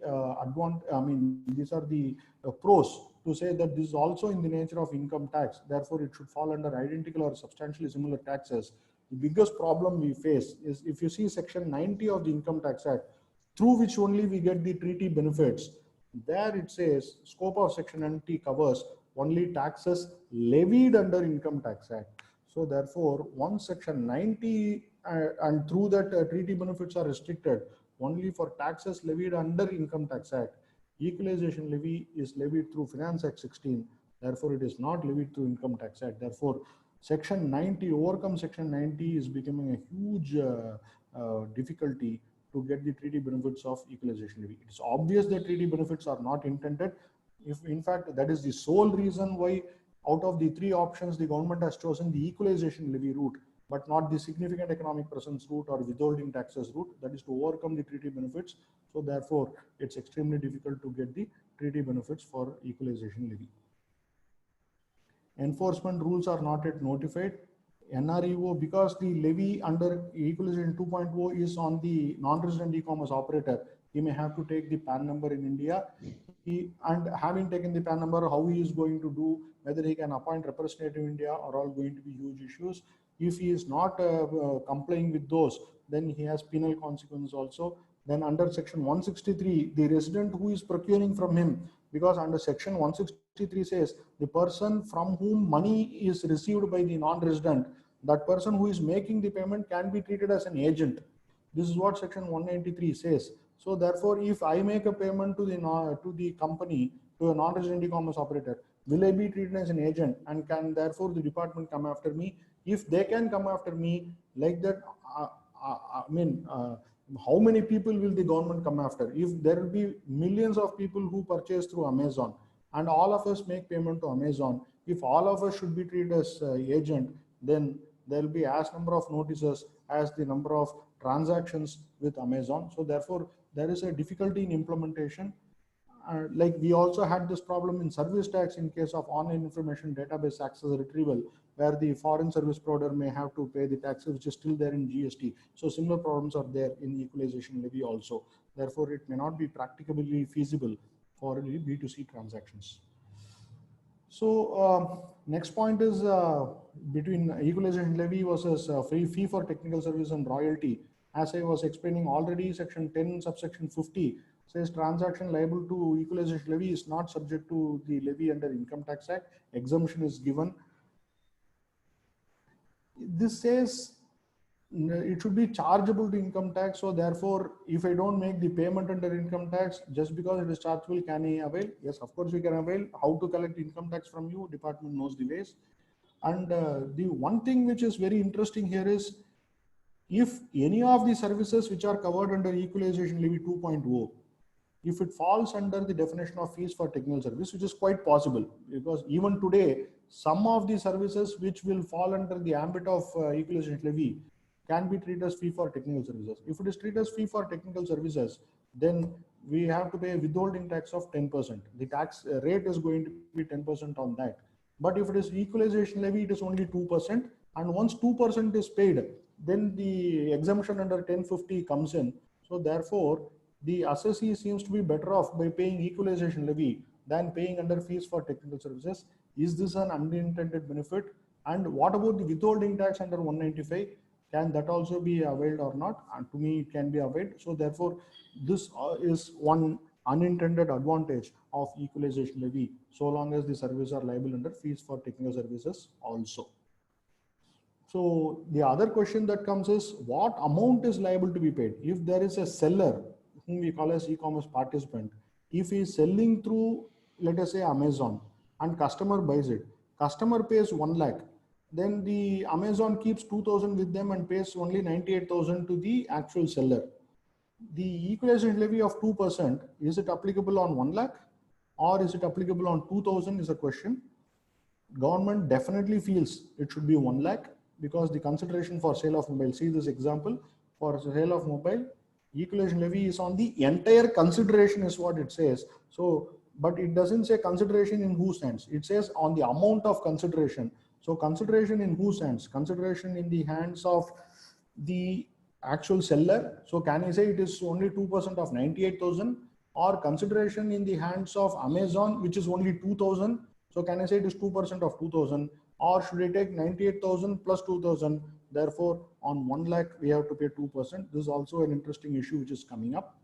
these are the pros to say that this is also in the nature of income tax. Therefore, it should fall under identical or substantially similar taxes. The biggest problem we face is if you see Section 90 of the Income Tax Act, through which only we get the treaty benefits. There it says scope of Section 90 covers only taxes levied under Income Tax Act. So therefore, once Section 90 and through that treaty benefits are restricted only for taxes levied under Income Tax Act. Equalization levy is levied through Finance Act 16. Therefore, it is not levied through Income Tax Act. Therefore, Section 90, overcome Section 90 is becoming a huge difficulty to get the treaty benefits of equalization levy. It is obvious that treaty benefits are not intended. If in fact that is the sole reason why out of the three options the government has chosen the equalization levy route, but not the significant economic presence route or withholding taxes route, that is to overcome the treaty benefits. So therefore, it's extremely difficult to get the treaty benefits for equalization levy. Enforcement rules are not yet notified. NREO, because the levy under equalization 2.0 is on the non-resident e-commerce operator, he may have to take the PAN number in India. And having taken the PAN number, how he is going to do, whether he can appoint representative in India are all going to be huge issues. If he is not complying with those, then he has penal consequences also. Then under Section 163, the resident who is procuring from him, because under Section 163 says the person from whom money is received by the non-resident, that person who is making the payment can be treated as an agent. This is what Section 193 says. So therefore, if I make a payment to the company, to a non-resident e-commerce operator, will I be treated as an agent, and can therefore the department come after me? If they can come after me like that, how many people will the government come after? If there will be millions of people who purchase through Amazon and all of us make payment to Amazon, if all of us should be treated as agent, then there will be as number of notices as the number of transactions with Amazon. So therefore, there is a difficulty in implementation. Like we also had this problem in service tax in case of online information database access retrieval, where the foreign service provider may have to pay the taxes which is still there in GST. So similar problems are there in equalization levy also. Therefore, it may not be practicably feasible for B2C transactions. So next point is between equalization levy versus free fee for technical service and royalty. As I was explaining already, section 10 subsection 50 says transaction liable to equalization levy is not subject to the levy under Income Tax Act. Exemption is given. This says it should be chargeable to income tax. So therefore, if I don't make the payment under income tax, just because it is chargeable, can I avail? Yes, of course we can avail. How to collect income tax from you? Department knows the ways. And the one thing which is very interesting here is, if any of the services which are covered under equalization levy 2.0, if it falls under the definition of fees for technical service, which is quite possible, because even today, some of the services which will fall under the ambit of equalization levy can be treated as fee for technical services. If it is treated as fee for technical services, then we have to pay a withholding tax of 10%. The tax rate is going to be 10% on that. But if it is equalization levy, it is only 2%. And once 2% is paid, then the exemption under 1050 comes in. So therefore, the assessee seems to be better off by paying equalization levy than paying under fees for technical services. Is this an unintended benefit? And what about the withholding tax under 195? Can that also be availed or not? And to me, it can be availed. So therefore, this is one unintended advantage of equalization levy, so long as the services are liable under fees for technical services also. So the other question that comes is, what amount is liable to be paid? If there is a seller whom we call as e-commerce participant, if he is selling through, let us say Amazon, and customer buys it, customer pays 1 lakh, then the Amazon keeps 2,000 with them and pays only 98,000 to the actual seller. The equalization levy of 2%, is it applicable on 1 lakh or is it applicable on 2,000 is a question. Government definitely feels it should be 1 lakh, because the consideration for sale of mobile, see this example, for sale of mobile, equalization levy is on the entire consideration is what it says. So, but it doesn't say consideration in whose hands. It says on the amount of consideration. So consideration in whose hands? Consideration in the hands of the actual seller. So can I say it is only 2% of 98,000, or consideration in the hands of Amazon, which is only 2,000. So can I say it is 2% of 2,000, or should I take 98,000 plus 2,000? Therefore, on 1 lakh, we have to pay 2%. This is also an interesting issue which is coming up.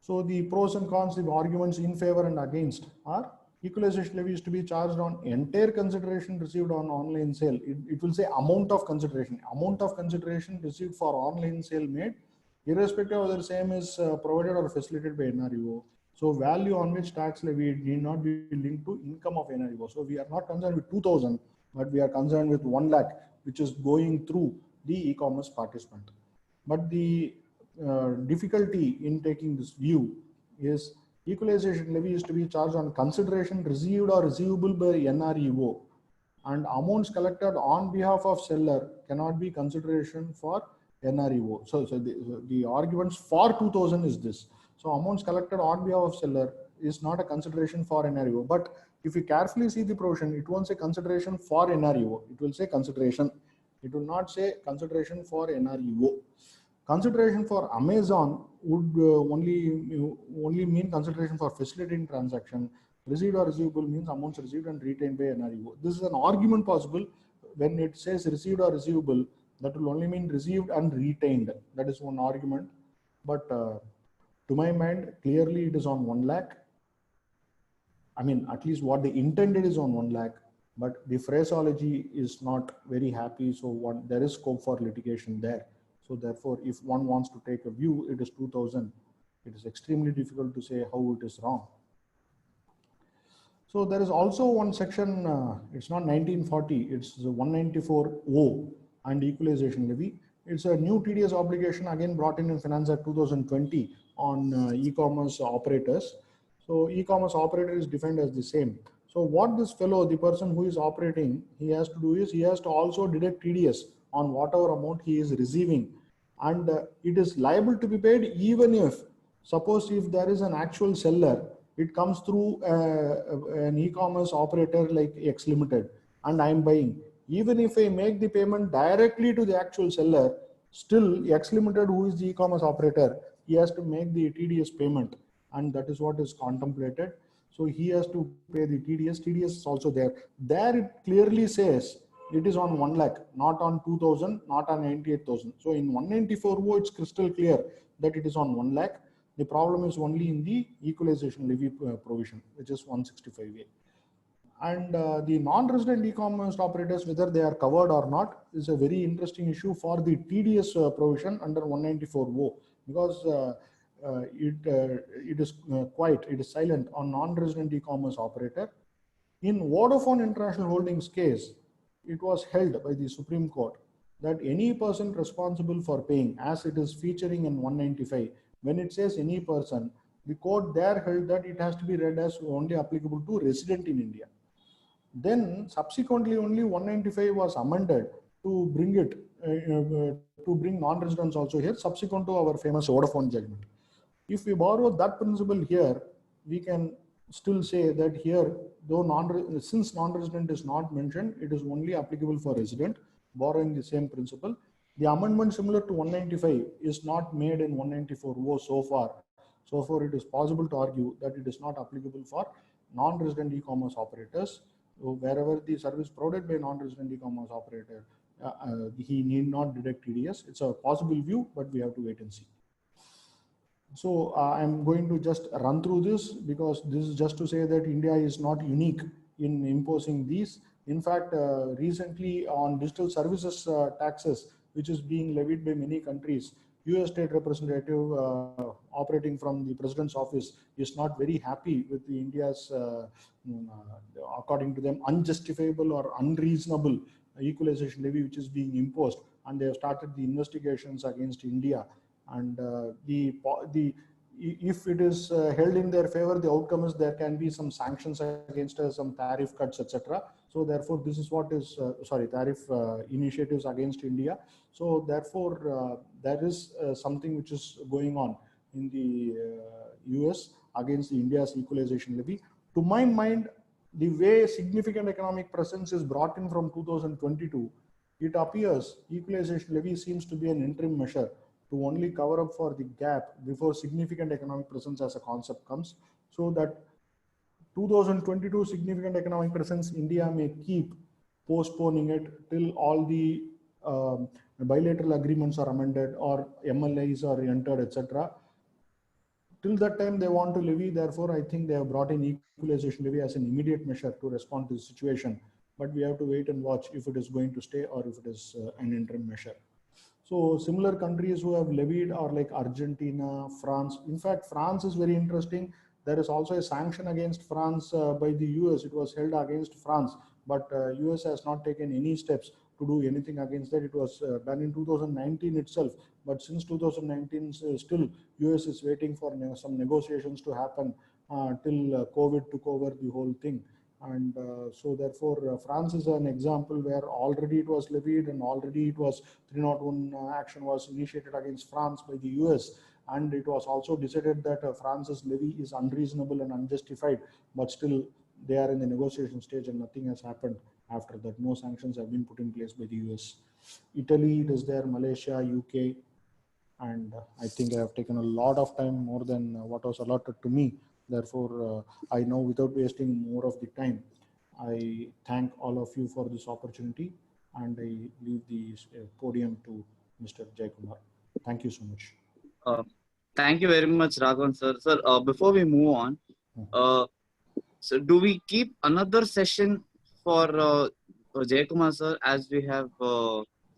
So the pros and cons, the arguments in favor and against are: equalization levy is to be charged on entire consideration received on online sale. It will say amount of consideration received for online sale made, irrespective of whether the same is provided or facilitated by NREO. So value on which tax levy need not be linked to income of NREO. So we are not concerned with 2,000, but we are concerned with 1 lakh, which is going through the e-commerce participant. But the difficulty in taking this view is, equalization levy is to be charged on consideration received or receivable by NREO, and amounts collected on behalf of seller cannot be consideration for NREO. So the arguments for 2,000 is this. So amounts collected on behalf of seller is not a consideration for NREO. But if you carefully see the provision, it won't say consideration for NREO. It will say consideration. It will not say consideration for NREO. Consideration for Amazon would only mean consideration for facilitating transaction. Received or receivable means amounts received and retained by NREO. This is an argument possible. When it says received or receivable, that will only mean received and retained. That is one argument. But to my mind, clearly it is on 1 lakh. I mean, at least what they intended is on 1 lakh, but the phraseology is not very happy. So there is scope for litigation there. So therefore, if one wants to take a view, it is 2,000. It is extremely difficult to say how it is wrong. So there is also one section, it's not 1940, it's 194O and equalization levy. It's a new TDS obligation again brought in Finance Act 2020 on e-commerce operators. So e-commerce operator is defined as the same. So what this fellow, the person who is operating, he has to do is he has to also deduct TDS on whatever amount he is receiving, and it is liable to be paid even if, suppose if there is an actual seller, it comes through an e-commerce operator like X Limited, and I am buying. Even if I make the payment directly to the actual seller, still X Limited, who is the e-commerce operator, he has to make the TDS payment, and that is what is contemplated. So he has to pay the TDS. TDS is also there. There it clearly says it is on 1 lakh, not on 2,000, not on 98,000. So in 194O, it's crystal clear that it is on 1 lakh. The problem is only in the equalization levy provision, which is 165A. And the non-resident e-commerce operators, whether they are covered or not, is a very interesting issue for the TDS provision under 194O, because it is silent on non-resident e-commerce operator. In Vodafone International Holdings case, it was held by the Supreme Court that any person responsible for paying, as it is featuring in 195, when it says any person, the court there held that it has to be read as only applicable to resident in India. Then subsequently only 195 was amended to bring it, to bring non-residents also here, subsequent to our famous Vodafone judgment. If we borrow that principle here, we can still say that here, though since non-resident is not mentioned, it is only applicable for resident, borrowing the same principle. The amendment similar to 195 is not made in 194O so far. So far, it is possible to argue that it is not applicable for non-resident e-commerce operators. So wherever the service provided by non-resident e-commerce operator, he need not deduct TDS. It's a possible view, but we have to wait and see. So I'm going to just run through this, because this is just to say that India is not unique in imposing these. In fact, recently on digital services taxes, which is being levied by many countries, US State Representative operating from the President's office is not very happy with the India's, according to them, unjustifiable or unreasonable equalization levy which is being imposed, and they have started the investigations against India. And if it is held in their favor, the outcome is there can be some sanctions against us, some tariff cuts, etc. So therefore, this is what is tariff initiatives against India. So therefore, there is something which is going on in the US against the India's equalization levy. To my mind, the way significant economic presence is brought in from 2022, it appears equalization levy seems to be an interim measure to only cover up for the gap before significant economic presence as a concept comes, so that 2022 significant economic presence, India may keep postponing it till all the bilateral agreements are amended or MLAs are entered, etc. Till that time they want to levy. Therefore, I think they have brought in equalization levy as an immediate measure to respond to the situation. But we have to wait and watch if it is going to stay or if it is an interim measure. So similar countries who have levied are like Argentina, France. In fact, France is very interesting. There is also a sanction against France by the US. It was held against France, but US has not taken any steps to do anything against that. It was done in 2019 itself, but since 2019 still US is waiting for some negotiations to happen till COVID took over the whole thing. And so therefore France is an example where already it was levied and already it was 301 action was initiated against France by the US, and it was also decided that France's levy is unreasonable and unjustified, but still they are in the negotiation stage and nothing has happened after that. No sanctions have been put in place by the US. Italy, it is there, Malaysia, UK, and I think I have taken a lot of time, more than what was allotted to me. Therefore, I know without wasting more of the time, I thank all of you for this opportunity, and I leave the podium to Mr. Jaikumar. Thank you so much. Thank you very much, Raghavan sir. Sir, before we move on, so do we keep another session for Jaikumar sir, as we have?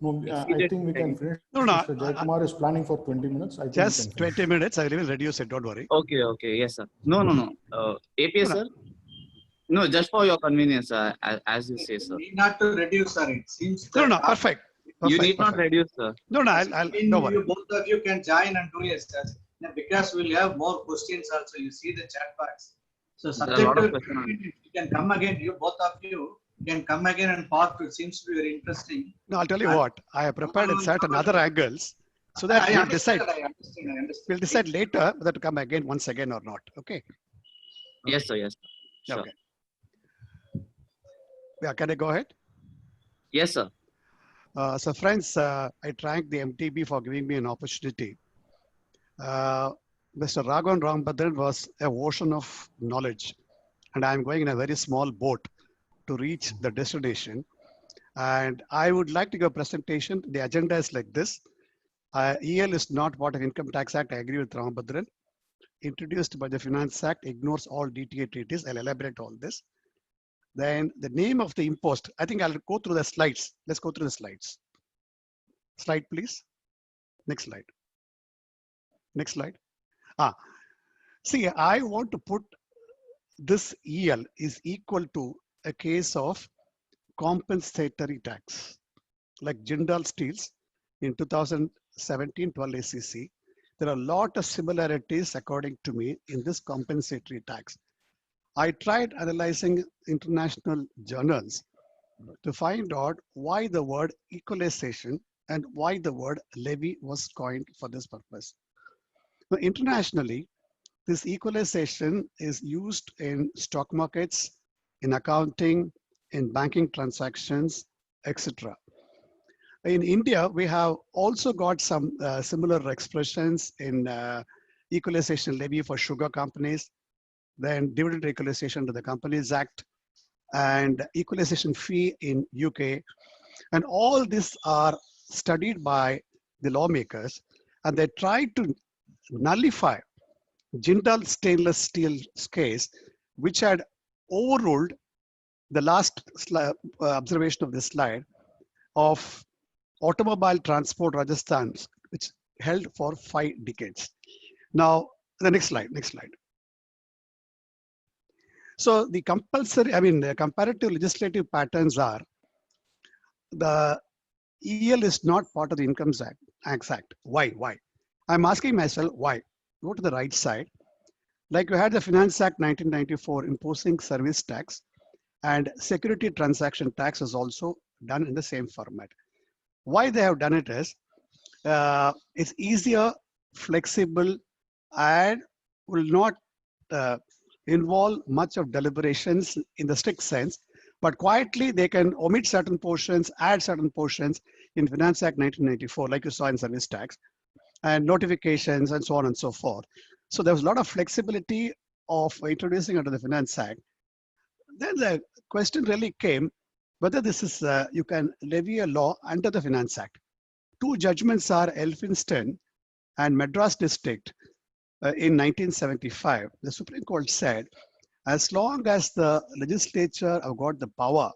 No, I think we can finish. No, Mr. Jaikumar is planning for 20 minutes. I think just 20 minutes. I will reduce it. Don't worry. Okay, okay. Yes, sir. No. APS, sir? No, just for your convenience, as you say, sir. Need not to reduce, sir. It seems No, perfect. You Perfect, need not perfect. reduce, sir. No, I'll don't worry. You both of you can join and do a session because we'll have more questions also. You see the chat box. So There are a lot of subject questions. you can come again. You both of you can come again and part. It seems to be very interesting. No, I'll tell you And- what. I have prepared in certain other angles so that I we'll decide. understand. I understand. We'll decide later whether to come again once again or not. Okay. Yes, sir. Yes. Sure. Okay. Yeah. Can I go ahead? Yes, sir. So friends, I thank the MTB for giving me an opportunity. Mr. Raghavan Rambhadran was a ocean of knowledge, and I'm going in a very small boat to reach the destination. And I would like to give a presentation. The agenda is like this. EL is not part of Income Tax Act. I agree with Rambhadran. Introduced by the Finance Act, ignores all DTA treaties. I'll elaborate all this. Then the name of the impost. I think I'll go through the slides. Let's go through the slides. Slide, please. Next slide. Next slide. See, I want to put this EL is equal to a case of compensatory tax, like Jindal Steels in 2017-12 ACC. There are a lot of similarities, according to me, in this compensatory tax. I tried analyzing international journals to find out why the word equalization and why the word levy was coined for this purpose. Now, internationally, this equalization is used in stock markets, in accounting, in banking transactions, etc. In India, we have also got some similar expressions in equalization levy for sugar companies, then dividend equalization to the Companies Act, and equalization fee in UK. And all these are studied by the lawmakers, and they try to nullify Jindal Stainless Steel's case, which had overruled the last observation of this slide of Automobile Transport Rajasthan, which held for 5 decades. Now, the next slide, next slide. So the the comparative legislative patterns are the EL is not part of the Income Act. Why? I'm asking myself why. Go to the right side. Like we had the Finance Act 1994 imposing service tax, and security transaction tax is also done in the same format. Why they have done it is it's easier, flexible, and will not involve much of deliberations in the strict sense, but quietly they can omit certain portions, add certain portions in Finance Act 1994, like you saw in service tax, and notifications and so on and so forth. So there was a lot of flexibility of introducing under the Finance Act. Then the question really came whether this is, you can levy a law under the Finance Act. 2 judgments are Elphinstone and Madras District in 1975. The Supreme Court said, as long as the legislature have got the power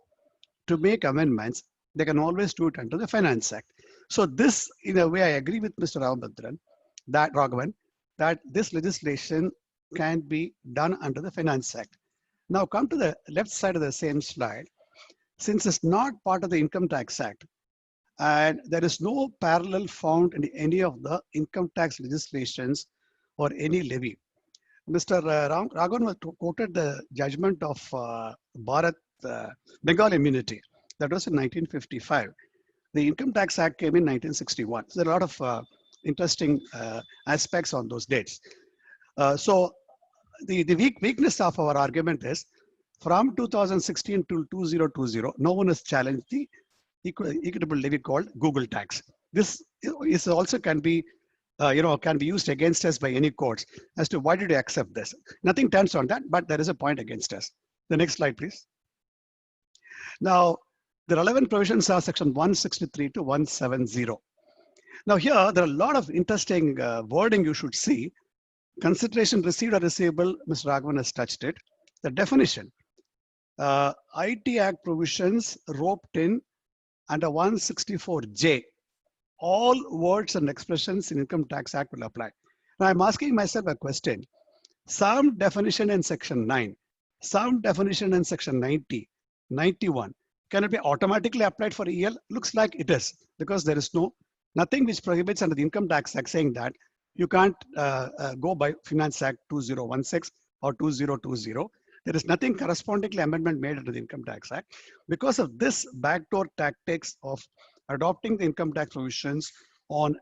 to make amendments, they can always do it under the Finance Act. So this, in a way, I agree with Mr. Raghavan, that this legislation can be done under the Finance Act. Now come to the left side of the same slide. Since it's not part of the Income Tax Act, and there is no parallel found in any of the income tax legislations or any levy. Mr. Raghavan quoted the judgment of Bharat Bengal immunity. That was in 1955. The Income Tax Act came in 1961. So there are a lot of interesting aspects on those dates. So the weakness of our argument is from 2016 to 2020, no one has challenged the equitable levy called Google tax. This is also can be can be used against us by any courts as to why did you accept this. Nothing turns on that, but there is a point against us. The next slide, please. Now, the relevant provisions are section 163 to 170. Now here, there are a lot of interesting wording you should see. Consideration received or receivable, Mr. Raghavan has touched it. The definition, IT Act provisions roped in under 164J. All words and expressions in Income Tax Act will apply. Now I'm asking myself a question. Some definition in section 9, some definition in section 90, 91, can it be automatically applied for EL? Looks like it is. because there is nothing which prohibits under the Income Tax Act saying that you can't go by Finance Act 2016 or 2020. There is nothing correspondingly amendment made under the Income Tax Act. Because of this backdoor tactics of adopting the income tax provisions on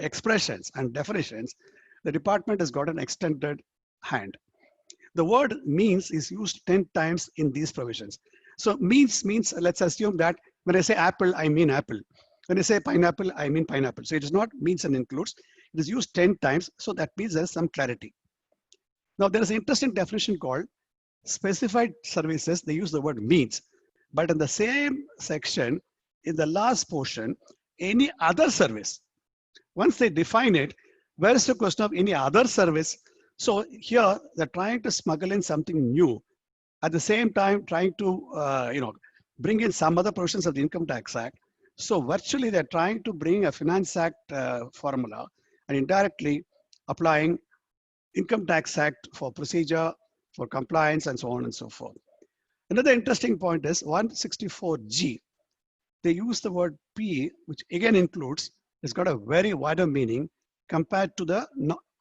expressions and definitions, the department has got an extended hand. The word means is used 10 times in these provisions. So means, let's assume that when I say apple, I mean apple. When I say pineapple, I mean pineapple. So it is not means and includes. It is used 10 times. So that means there's some clarity. Now there is an interesting definition called specified services. They use the word means, but in the same section, in the last portion, any other service. Once they define it, where is the question of any other service? So here they're trying to smuggle in something new, at the same time trying to bring in some other provisions of the Income Tax Act. So virtually they're trying to bring a Finance Act formula and indirectly applying Income Tax Act for procedure, for compliance, and so on and so forth. Another interesting point is 164G. They use the word P, which again includes, it's got a very wider meaning compared to the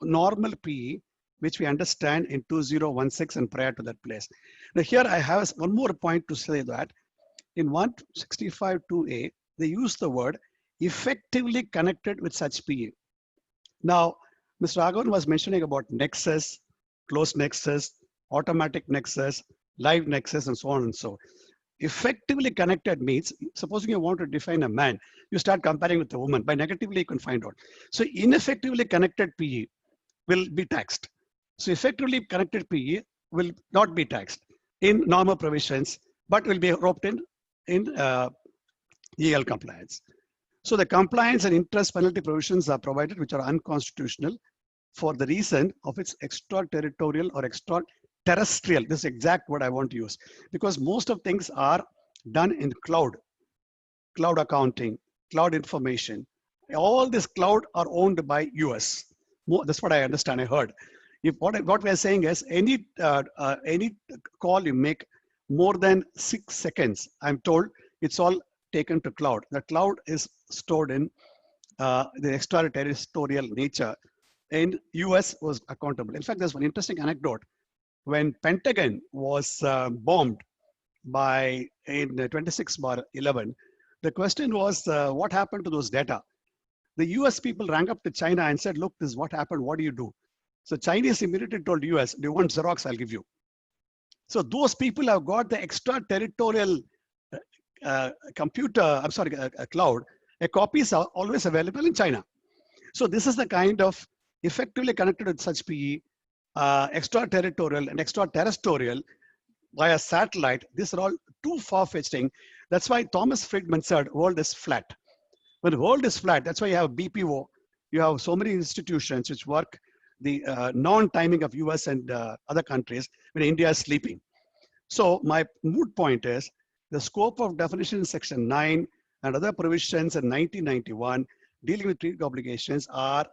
normal PE, which we understand in 2016 and prior to that place. Now here I have one more point to say that in 165.2a, they use the word effectively connected with such PE. Now, Mr. Raghavan was mentioning about nexus, closed nexus, automatic nexus, live nexus, and so on and so. Effectively connected means, supposing you want to define a man, you start comparing with a woman. By negatively, you can find out. So ineffectively connected PE will be taxed. So effectively connected PE will not be taxed in normal provisions, but will be roped in EL compliance. So the compliance and interest penalty provisions are provided, which are unconstitutional for the reason of its extraterritorial or extraterrestrial. This is exact word I want to use, because most of things are done in cloud accounting, cloud information. All this cloud are owned by US. That's what I understand, I heard. If what we are saying is any call you make more than 6 seconds, I'm told it's all taken to cloud. The cloud is stored in the extraterritorial nature, and US was accountable. In fact, there's one interesting anecdote. When Pentagon was bombed in 26/11, the question was, what happened to those data? The US people rang up to China and said, look, this is what happened, what do you do? So Chinese immediately told US, do you want Xerox? I'll give you. So those people have got the extraterritorial cloud. Copies are always available in China. So this is the kind of effectively connected with such PE, extraterritorial and extraterrestrial via satellite. These are all too far-fetching. That's why Thomas Friedman said world is flat. When the world is flat, that's why you have BPO. You have so many institutions which work the non-timing of US and other countries when India is sleeping. So my moot point is the scope of definition in section 9 and other provisions in 1991 dealing with treaty obligations are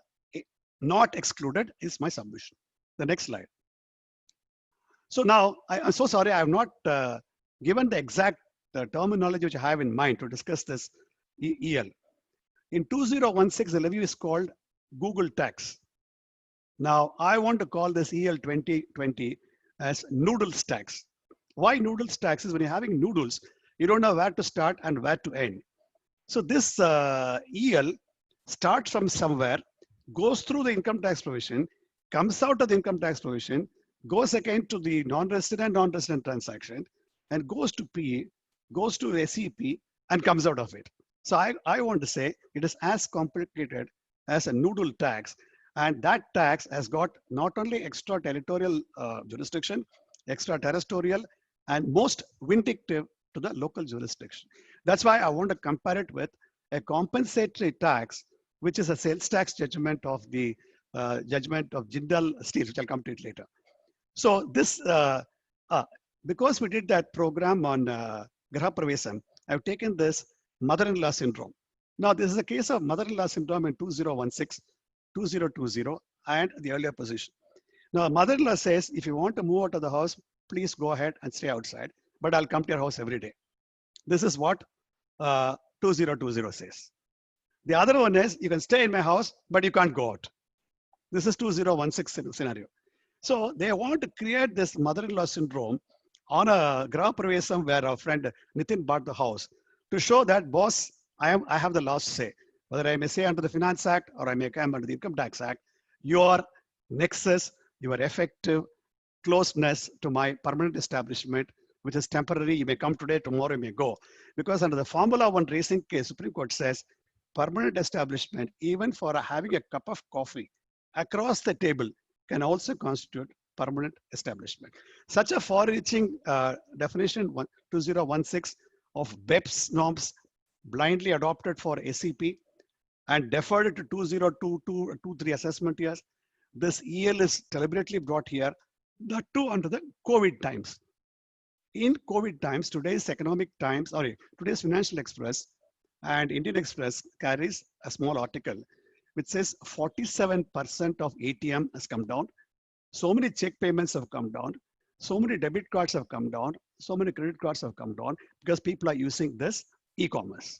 not excluded is my submission. The next slide. So now, I'm so sorry, I have not given the exact terminology which I have in mind to discuss this EL. In 2016, the levy is called Google tax. Now, I want to call this EL 2020 as noodles tax. Why noodles tax is when you're having noodles, you don't know where to start and where to end. So this EL starts from somewhere, goes through the income tax provision, comes out of the income tax provision, goes again to the non-resident transaction, and goes to PE, goes to SEP, and comes out of it. So I want to say it is as complicated as a noodle tax, and that tax has got not only extraterritorial jurisdiction, extraterrestrial, and most vindictive to the local jurisdiction. That's why I want to compare it with a compensatory tax, which is a sales tax judgment of the judgment of Jindal Steel, which I'll come to it later. So this, because we did that program on Graha Pravesam, I've taken this mother-in-law syndrome. Now, this is a case of mother-in-law syndrome in 2016, 2020, and the earlier position. Now, mother-in-law says, if you want to move out of the house, please go ahead and stay outside, but I'll come to your house every day. This is what 2 2020 says. The other one is you can stay in my house, but you can't go out. This is 2016 scenario. So they want to create this mother-in-law syndrome on a Graha Pravesam where our friend Nitin bought the house to show that, boss, I have the last say. Whether I may say under the Finance Act or I may come under the Income Tax Act, your nexus, your effective closeness to my permanent establishment, which is temporary, you may come today, tomorrow you may go. Because under the Formula One racing case, Supreme Court says permanent establishment, even for having a cup of coffee across the table, can also constitute permanent establishment. Such a far-reaching definition, 2016 of BEPS norms, blindly adopted for SEP and deferred to 2022-23 assessment years. This EL is deliberately brought here, that too under the COVID times. In COVID times, today's Economic Times, today's Financial Express and Indian Express carries a small article which says 47% of ATM has come down. So many check payments have come down. So many debit cards have come down. So many credit cards have come down because people are using this e-commerce.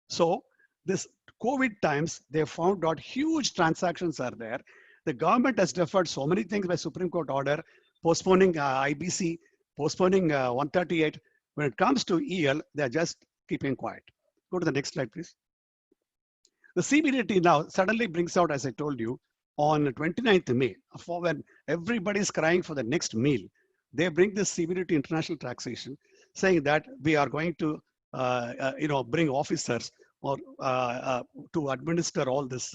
So this COVID times, they found out huge transactions are there. The government has deferred so many things by Supreme Court order, postponing IBC, postponing 138. When it comes to EL, they're just keeping quiet. Go to the next slide, please. The CBDT now suddenly brings out, as I told you, on 29th May, for when everybody's crying for the next meal, they bring this CBDT international taxation, saying that we are going to, bring officers or to administer all this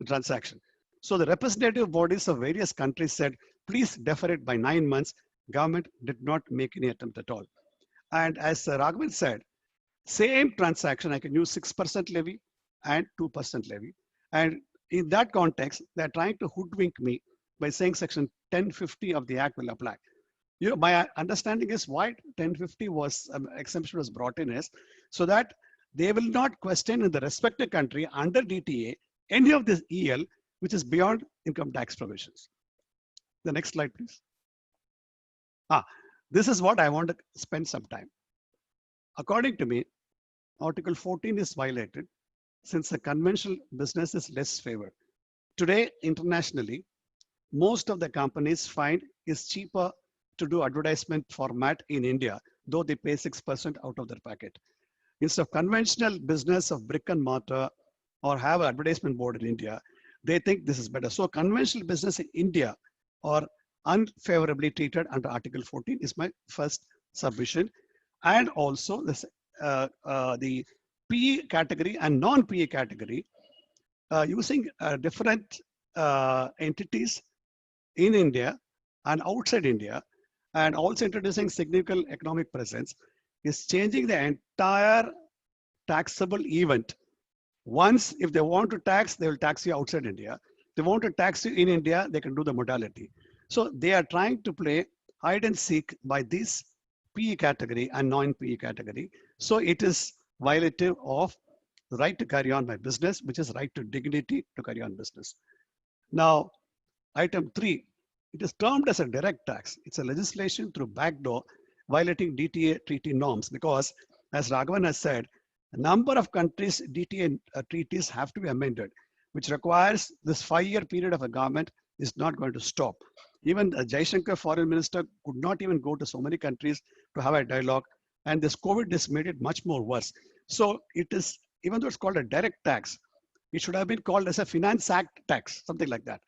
transaction. So the representative bodies of various countries said, please defer it by 9 months. Government did not make any attempt at all. And as Raghavan said, same transaction, I can use 6% levy and 2% levy. And in that context, they're trying to hoodwink me by saying section 1050 of the act will apply. You know, my understanding is why 1050 was exemption was brought in is so that they will not question in the respective country under DTA any of this EL which is beyond income tax provisions. The next slide, please. This is what I want to spend some time. According to me, Article 14 is violated since the conventional business is less favored. Today, internationally, most of the companies find it's cheaper to do advertisement format in India, though they pay 6% out of their packet. Instead of conventional business of brick and mortar or have an advertisement board in India, they think this is better. So conventional business in India are unfavorably treated under Article 14 is my first submission. And also this, the PE category and non-PE category using different entities in India and outside India, and also introducing significant economic presence is changing the entire taxable event. Once, if they want to tax, they will tax you outside India. If they want to tax you in India, they can do the modality. So they are trying to play hide and seek by this PE category and non-PE category. So it is violative of the right to carry on my business, which is right to dignity to carry on business. Now, item 3, it is termed as a direct tax. It's a legislation through backdoor violating DTA treaty norms because, as Raghavan has said, a number of countries' DTA treaties have to be amended, which requires this 5-year period of a government is not going to stop. Even Jaishankar foreign minister could not even go to so many countries to have a dialogue, and this COVID has made it much more worse. So it is, even though it's called a direct tax, it should have been called as a Finance Act tax, something like that.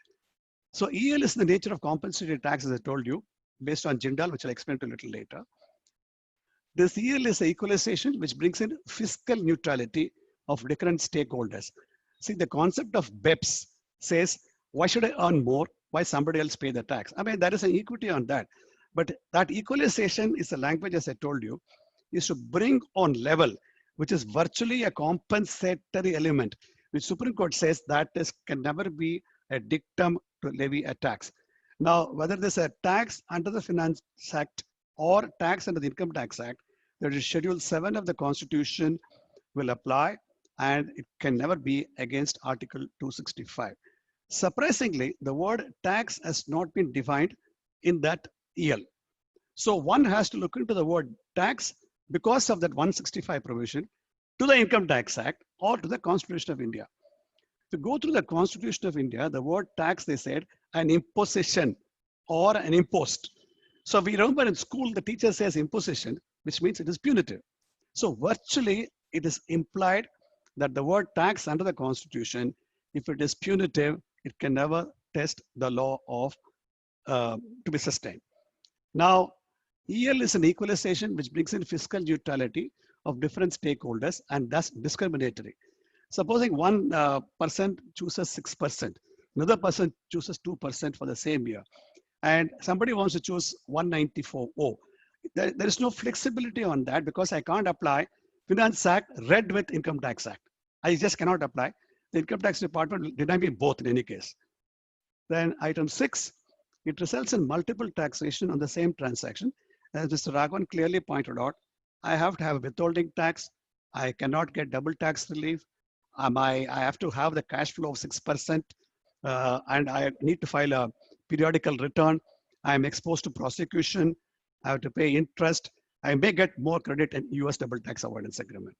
So EL is the nature of compensatory tax, as I told you, based on Jindal, which I'll explain to you a little later. This EL is equalization, which brings in fiscal neutrality of different stakeholders. See, the concept of BEPS says, why should I earn more? Why somebody else pay the tax? I mean, there is an equity on that. But that equalization is a language, as I told you, is to bring on level, which is virtually a compensatory element, which Supreme Court says that is can never be a dictum to levy a tax. Now, whether there's a tax under the Finance Act or tax under the Income Tax Act, there is Schedule 7 of the Constitution will apply, and it can never be against Article 265. Surprisingly, the word tax has not been defined in that EL. So one has to look into the word tax because of that 165 provision. to the Income Tax Act or to the Constitution of India. To go through the Constitution of India, the word tax, they said, an imposition or an impost. So we remember in school, the teacher says imposition, which means it is punitive. So virtually, it is implied that the word tax under the Constitution, if it is punitive, it can never test the law of to be sustained. Now, EL is an equalization which brings in fiscal neutrality of different stakeholders and thus discriminatory. Supposing one person chooses 6%, another person chooses 2% for the same year, and somebody wants to choose 194.0. There is no flexibility on that because I can't apply Finance Act read with Income Tax Act. I just cannot apply. The Income Tax Department will deny me both in any case. Then item 6, it results in multiple taxation on the same transaction. As Mr. Raghavan clearly pointed out, I have to have withholding tax. I cannot get double tax relief. I have to have the cash flow of 6%, and I need to file a periodical return. I'm exposed to prosecution. I have to pay interest. I may get more credit in US double tax avoidance agreement.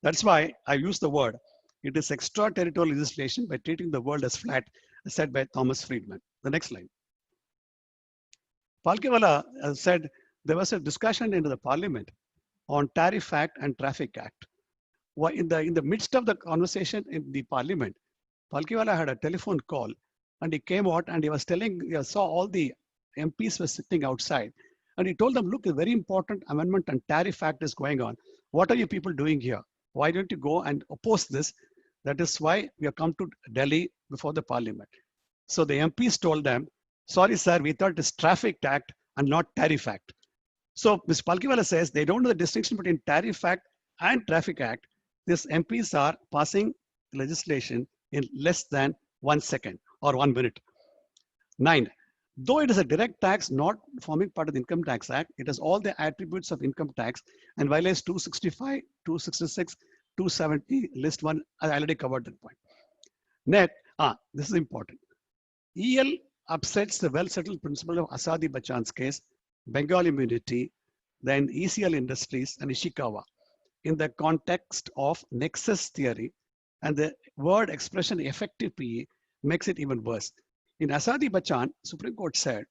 That's why I use the word. It is extraterritorial legislation by treating the world as flat, as said by Thomas Friedman. The next slide. Palkhiwala said there was a discussion in the parliament on Tariff Act and Traffic Act. In the midst of the conversation in the parliament, Palkhiwala had a telephone call and he came out and he was telling, he saw all the MPs were sitting outside and he told them, look, a very important amendment and Tariff Act is going on. What are you people doing here? Why don't you go and oppose this? That is why we have come to Delhi before the parliament. So the MPs told them, sorry, sir, we thought it's Traffic Act and not Tariff Act. So Ms. Palkhiwala says they don't know the distinction between Tariff Act and Traffic Act. These MPs are passing legislation in less than 1 second or 1 minute. 9, though it is a direct tax not forming part of the Income Tax Act, it has all the attributes of income tax and violates 265, 266, 270, list 1. I already covered that point. This is important. EL upsets the well-settled principle of Asadi Bachchan's case, Bengal immunity, then ECL Industries and Ishikawa in the context of nexus theory, and the word expression effective PE makes it even worse. In Asadi Bachchan, Supreme Court said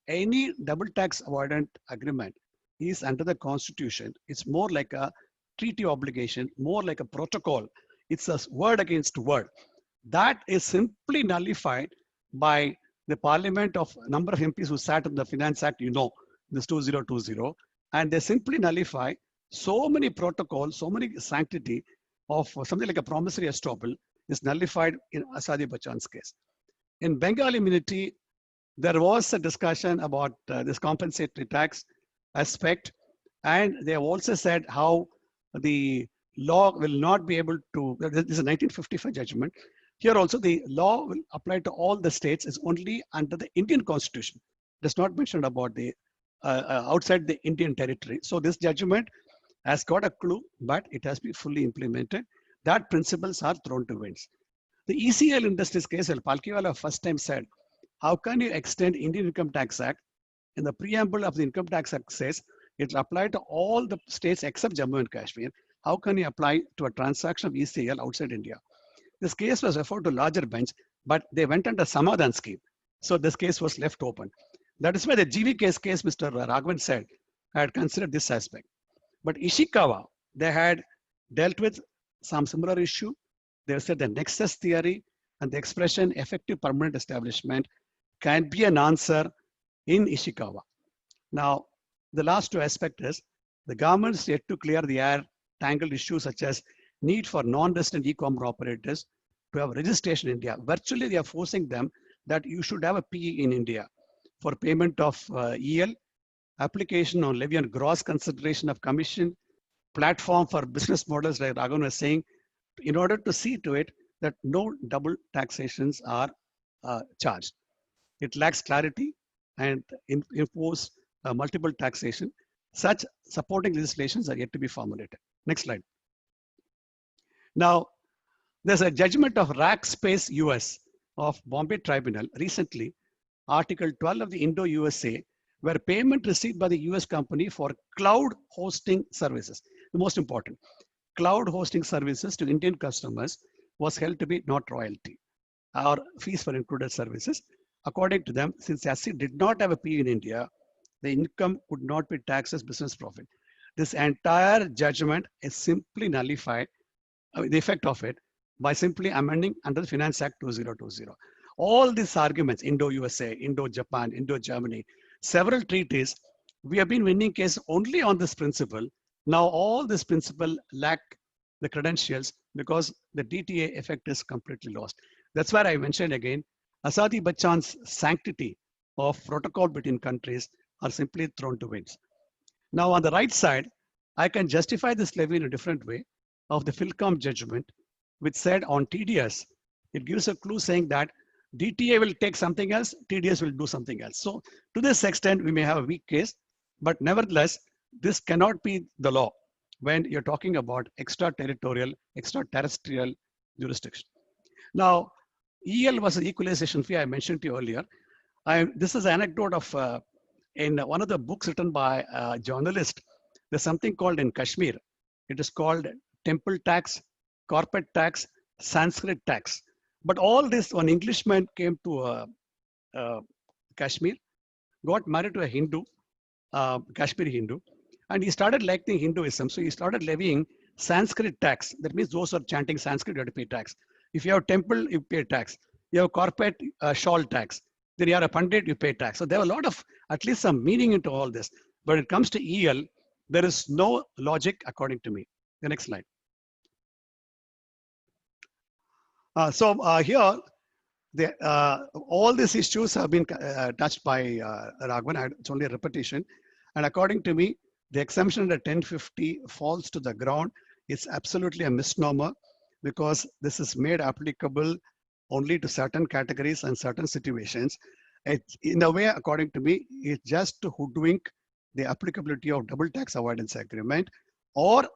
any double tax avoidant agreement is under the Constitution. It's more like a treaty obligation, more like a protocol. It's a word against word. That is simply nullified by the parliament of a number of MPs who sat in the Finance Act, this 2020, and they simply nullify so many protocols, so many sanctity of something like a promissory estoppel is nullified in Asadi Bachchan's case. In Bengal immunity, there was a discussion about this compensatory tax aspect, and they have also said how the law will not be able to, this is a 1955 judgment. Here also the law will apply to all the states is only under the Indian Constitution. It is not mentioned about the outside the Indian territory. So this judgment has got a clue, but it has been fully implemented. That principles are thrown to winds. The ECL Industries case, Palkhiwala first time said, how can you extend Indian Income Tax Act? In the preamble of the Income Tax Act says, it will apply to all the states except Jammu and Kashmir. How can you apply to a transaction of ECL outside India? This case was referred to larger bench, but they went under Samadhan scheme. So this case was left open. That is why the GV case, Mr. Raghavan said, had considered this aspect. But Ishikawa, they had dealt with some similar issue. They said the nexus theory and the expression effective permanent establishment can be an answer in Ishikawa. Now, the last two aspects is the government is yet to clear the air tangled issues such as need for non-resident e-commerce operators to have registration in India. Virtually, they are forcing them that you should have a PE in India for payment of EL, application on levy on gross consideration of commission, platform for business models like Raghavan was saying, in order to see to it that no double taxations are charged. It lacks clarity and impose multiple taxation. Such supporting legislations are yet to be formulated. Next slide. Now, there's a judgment of Rackspace US of Bombay Tribunal recently, Article 12 of the Indo-USA, where payment received by the US company for cloud hosting services, the most important. cloud hosting services to Indian customers was held to be not royalty or fees for included services. According to them, since ASSI did not have a P in India, the income would not be taxed as business profit. This entire judgment is simply nullified, the effect of it, by simply amending under the Finance Act 2020. All these arguments, Indo-USA, Indo-Japan, Indo-Germany, several treaties, we have been winning case only on this principle. Now all this principle lack the credentials because the DTA effect is completely lost. That's why I mentioned again, Azadi Bachchan's sanctity of protocol between countries are simply thrown to winds. Now on the right side, I can justify this levy in a different way of the PhilCom judgment, which said on TDS, it gives a clue saying that DTA will take something else, TDS will do something else. So to this extent, we may have a weak case, but nevertheless, this cannot be the law when you're talking about extraterritorial, extraterrestrial jurisdiction. Now, EL was an equalization fee I mentioned to you earlier. This is an anecdote of, in one of the books written by a journalist, there's something called in Kashmir. It is called temple tax, carpet tax, Sanskrit tax. But all this, one Englishman came to Kashmir, got married to a Hindu, Kashmiri Hindu, and he started liking Hinduism. So he started levying Sanskrit tax. That means those who are chanting Sanskrit, you have to pay tax. If you have a temple, you pay tax. You have carpet, shawl tax. Then you are a Pandit, you pay tax. So there are a lot of, at least some meaning into all this. But when it comes to EL, there is no logic according to me. The next slide. Here, all these issues have been touched by Raghavan. It's only a repetition. And according to me, the exemption under 1050 falls to the ground. It's absolutely a misnomer because this is made applicable only to certain categories and certain situations. In a way, according to me, it's just to hoodwink the applicability of double tax avoidance agreement or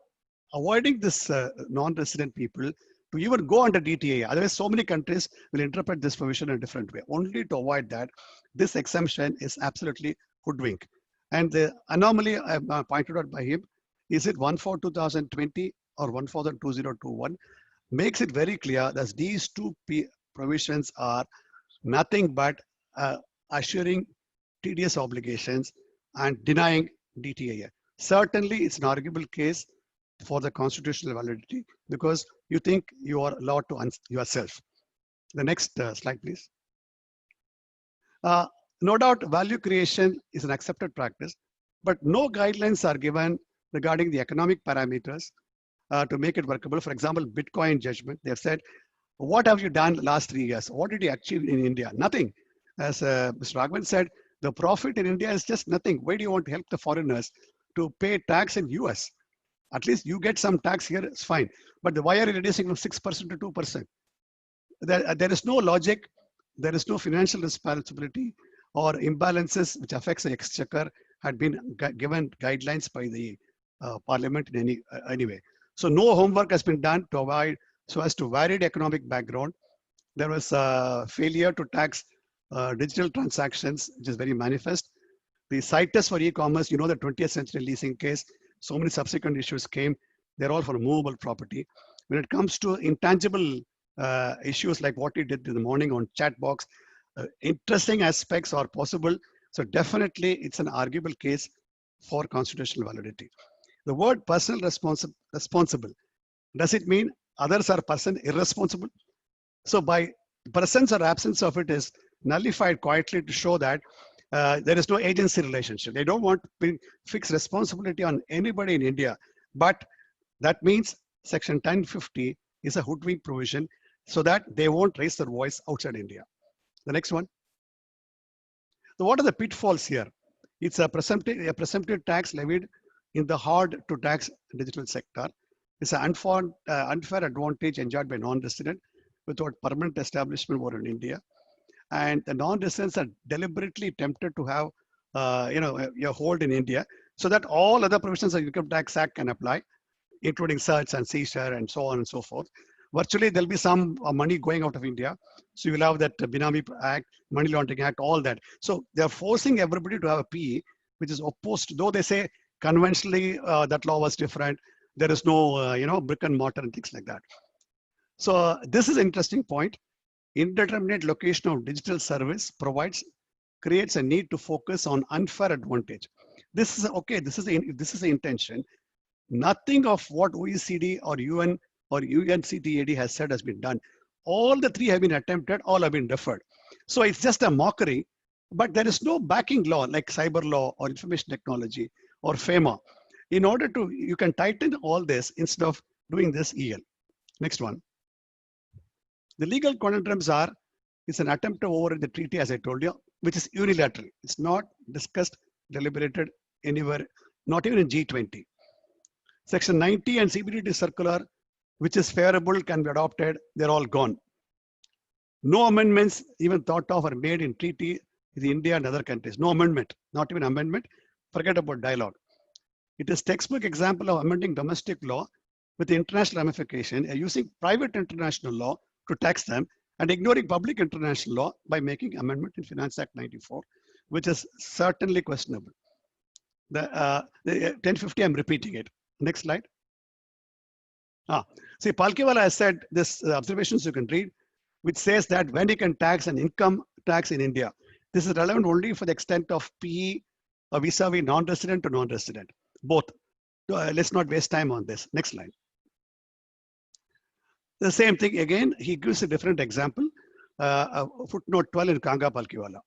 avoiding this non-resident people to even go under DTA. Otherwise, so many countries will interpret this provision in a different way. Only to avoid that, this exemption is absolutely hoodwink. And the anomaly pointed out by him, is it 1/4/2020 or 1/4/2021, makes it very clear that these two provisions are nothing but assuring TDS obligations and denying DTA. Certainly, it's an arguable case for the constitutional validity because you think you are allowed to yourself. The next slide, please. No doubt value creation is an accepted practice, but no guidelines are given regarding the economic parameters to make it workable. For example, Bitcoin judgment, they've said, what have you done last 3 years? What did you achieve in India? Nothing. As Mr. Raghavan said, the profit in India is just nothing. Why do you want to help the foreigners to pay tax in US? At least you get some tax here, it's fine. But why are you reducing from 6% to 2%? There is no logic. There is no financial responsibility or imbalances which affects the exchequer had been given guidelines by the parliament in any way. So no homework has been done to avoid so as to varied economic background. There was a failure to tax digital transactions, which is very manifest. The CITES for e-commerce, you know, the 20th century leasing case, so many subsequent issues came. They're all for movable property. When it comes to intangible issues like what we did in the morning on chat box, interesting aspects are possible. So definitely it's an arguable case for constitutional validity. The word personal responsible, does it mean others are person irresponsible? So by presence or absence of it is nullified quietly to show that there is no agency relationship. They don't want to fix responsibility on anybody in India, but that means section 1050 is a hoodwink provision so that they won't raise their voice outside India. The next one. So what are the pitfalls here? It's a presumptive tax levied in the hard to tax digital sector. It's an unfair advantage enjoyed by non-resident without permanent establishment over in India. And the non-residents are deliberately tempted to have a hold in India so that all other provisions of Income Tax Act can apply, including search and seizure and so on and so forth. Virtually, there'll be some money going out of India. So you will have that Binami Act, Money Laundering Act, all that. So they're forcing everybody to have a PE, which is opposed, though they say conventionally that law was different. There is no, brick and mortar and things like that. So this is an interesting point. Indeterminate location of digital service creates a need to focus on unfair advantage. This is okay. This is the intention. Nothing of what OECD or UN or UNCTAD has said has been done. All the three have been attempted. All have been deferred. So it's just a mockery. But there is no backing law like cyber law or information technology or FEMA. In order to, you can tighten all this instead of doing this EL. Next one. The legal conundrums are, it's an attempt to override the treaty, as I told you, which is unilateral. It's not discussed, deliberated anywhere, not even in G20. Section 90 and CBDT circular, which is favorable, can be adopted. They're all gone. No amendments even thought of are made in treaty with India and other countries. No amendment, not even amendment. Forget about dialogue. It is textbook example of amending domestic law with international ramification, using private international law to tax them and ignoring public international law by making amendment in Finance Act 94, which is certainly questionable. The 1050, I'm repeating it. Next slide. See, Palkhiwala has said this observations you can read, which says that when you can tax an income tax in India, this is relevant only for the extent of PE or vis-a-vis non-resident to non-resident, both. Let's not waste time on this. Next slide. The same thing again, he gives a different example, footnote 12 in Kanga Palkhiwala.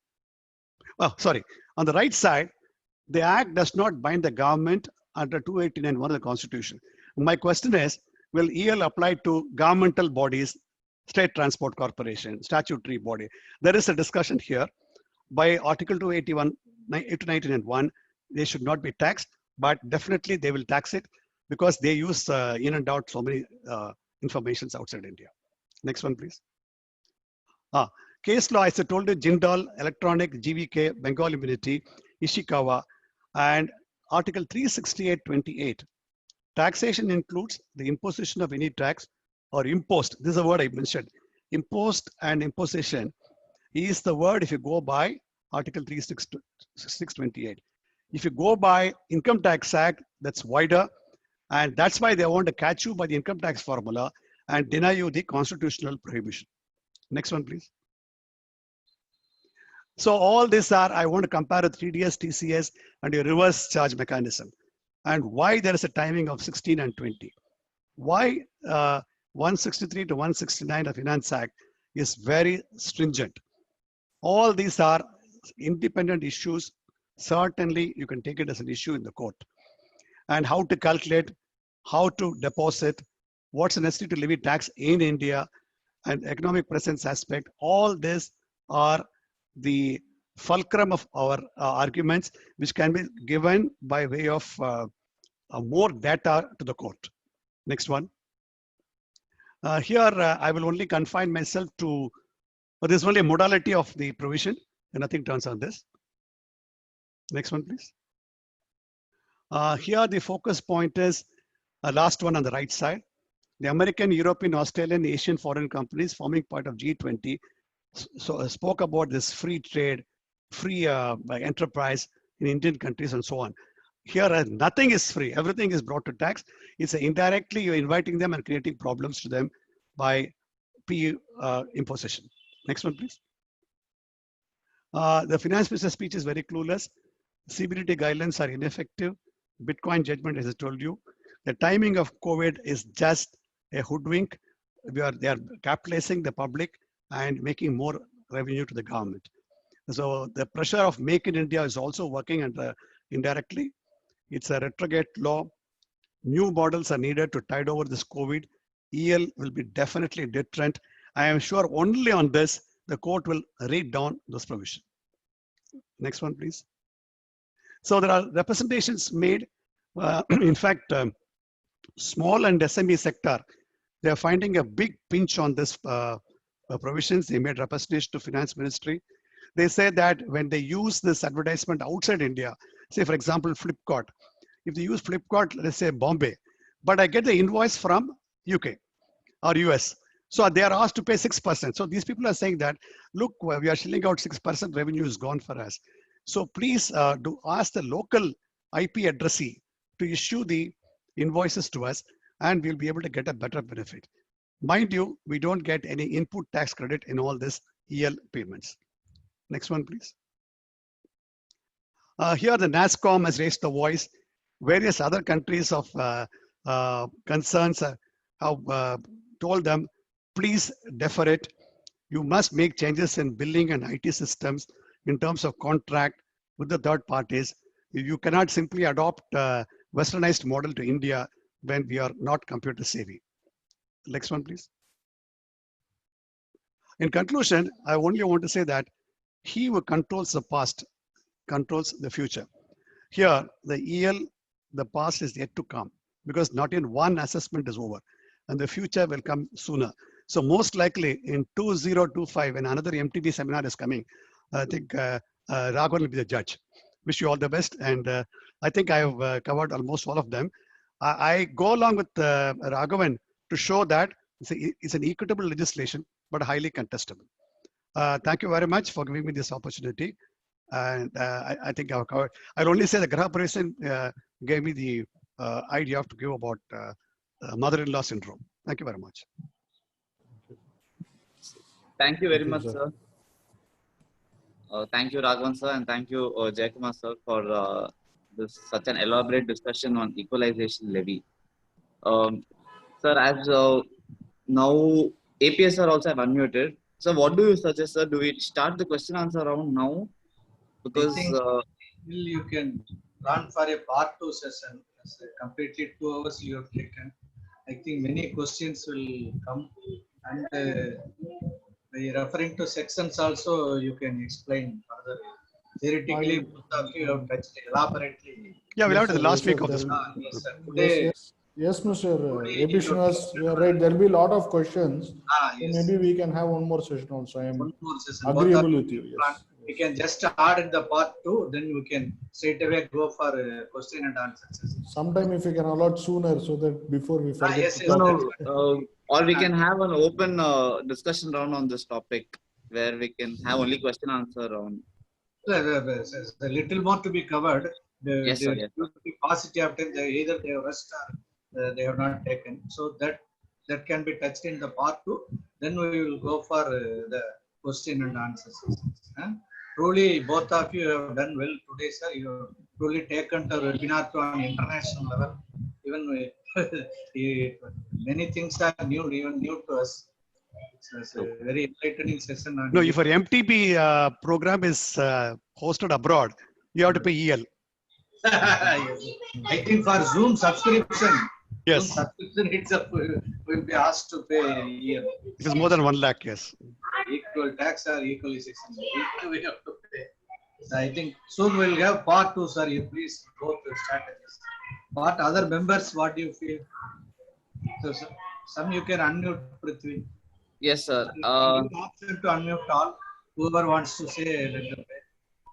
Oh, sorry. On the right side, the act does not bind the government under 289(1) of the Constitution. My question is, will EL apply to governmental bodies, State Transport Corporation, statutory body? There is a discussion here. By Article 281, 289(1), they should not be taxed, but definitely they will tax it because they use in and out so many informations outside India. Next one, please. Case law, as I told you, Jindal, Electronic, GVK, Bengal Immunity, Ishikawa, and Article 368(28). Taxation includes the imposition of any tax or imposed. This is a word I mentioned. Imposed and imposition is the word if you go by Article 368(28). If you go by Income Tax Act, that's wider. And that's why they want to catch you by the income tax formula and deny you the constitutional prohibition. Next one, please. So all these are, I want to compare a 3DS, TCS, and a reverse charge mechanism. And why there is a timing of 16 and 20. Why 163 to 169 of Finance Act is very stringent. All these are independent issues. Certainly, you can take it as an issue in the court. And how to calculate, how to deposit, what's necessary to levy tax in India, and economic presence aspect. All this are the fulcrum of our arguments, which can be given by way of more data to the court. Next one. Here, I will only confine myself to, this is only a modality of the provision, and nothing turns on this. Next one, please. Here, the focus point is last one on the right side. The American, European, Australian, Asian foreign companies forming part of G20 spoke about this free trade, free enterprise in Indian countries and so on. Here, nothing is free. Everything is brought to tax. It's indirectly you're inviting them and creating problems to them by PE imposition. Next one, please. The finance minister speech is very clueless. CBDT guidelines are ineffective. Bitcoin judgment, as I told you. The timing of COVID is just a hoodwink. They are capitalizing the public and making more revenue to the government. So the pressure of Make in India is also working indirectly. It's a retrograde law. New models are needed to tide over this COVID. EL will be definitely deterrent. I am sure only on this, the court will read down this provision. Next one, please. So there are representations made. In fact, small and SME sector, they are finding a big pinch on this provisions. They made representation to Finance Ministry. They say that when they use this advertisement outside India, say for example, Flipkart, if they use Flipkart, let's say Bombay, but I get the invoice from UK or US. So they are asked to pay 6%. So these people are saying that, look, we are shilling out 6%, revenue is gone for us. So please do ask the local IP addressee to issue the invoices to us, and we'll be able to get a better benefit. Mind you, we don't get any input tax credit in all this EL payments. Next one, please. Here the NASSCOM has raised the voice. Various other countries of concerns have told them, please defer it. You must make changes in billing and IT systems in terms of contract with the third parties. You cannot simply adopt a westernized model to India when we are not computer savvy. Next one, please. In conclusion, I only want to say that he who controls the past controls the future. Here, the EL, the past is yet to come because not in one assessment is over and the future will come sooner. So most likely in 2025, when another MTB seminar is coming, I think Raghavan will be the judge. Wish you all the best. And I think I have covered almost all of them. I go along with Raghavan to show that it's an equitable legislation, but highly contestable. Thank you very much for giving me this opportunity. And I think I've covered. I'll only say the Graha Paresan gave me the idea to give about mother-in-law syndrome. Thank you very much. Thank you very Thank you, much, sir. sir. Thank you, Raghavan sir, and thank you, Jayakumar sir, for this such an elaborate discussion on equalization levy. Sir, as now APS sir also have unmuted. So, what do you suggest, sir? Do we start the question answer round now? Because think you can run for a part 2 session. Completely 2 hours you have taken. I think many questions will come, and by referring to sections also you can explain further. Theoretically, both of you have touched elaborately. Yeah, we'll have Yes, to the sir. last Yes, week sir. of this. Yes, sir. Yes, Today, yes. Yes, Mr. Today AB you Srinivas, took- you are right. There will be a lot of questions. So yes. maybe we can have one more session also. I am One more session. Both agreeable of with you. plan. Yes. We can just add in the part 2, then we can straight away go for question and answer session. Sometime if you can allot sooner so that before we forget. yes, to yes, talk. no, or we can have an open discussion round on this topic where we can have only question answer round. A little more to be covered. Yes, sir, yes, sir. Paucity of time, either they have rushed or they have not taken. So that can be touched in the part 2. Then we will go for the question and answer sessions. Truly, both of you have done well today, sir. You have truly taken the webinar to an international level. Even many things are new, even new to us. It's a very enlightening session. No, if your MTB program is hosted abroad, you have to pay EL. I think for Zoom subscription, Yes. Zoom subscription itself will be asked to pay EL. It is more than 1 lakh, yes. Equal tax or equalization. We have to pay. So I think soon we'll have part 2, sir. You please go to strategies. What other members, what do you feel? So, some you can unmute Prithvi. Yes, sir. Option to unmute all. Whoever wants to say, let them pay.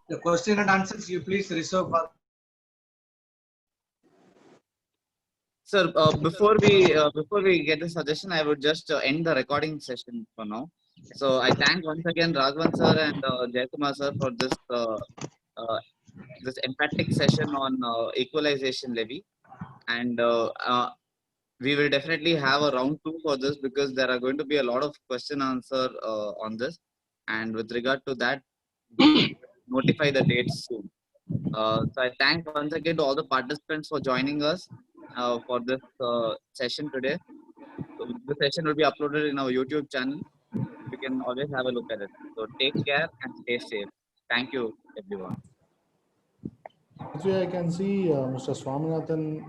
The question and answers you please reserve for. Sir, before we get the suggestion, I would just end the recording session for now. So I thank once again Raghavan sir and Jayakumar sir for this emphatic session on equalization levy, and we will definitely have a round 2 for this because there are going to be a lot of question answer on this, and with regard to that, notify the dates soon. So I thank once again to all the participants for joining us for this session today. So the session will be uploaded in our YouTube channel. You can always have a look at it. So take care and stay safe. Thank you, everyone. Actually, I can see Mr. Swaminathan.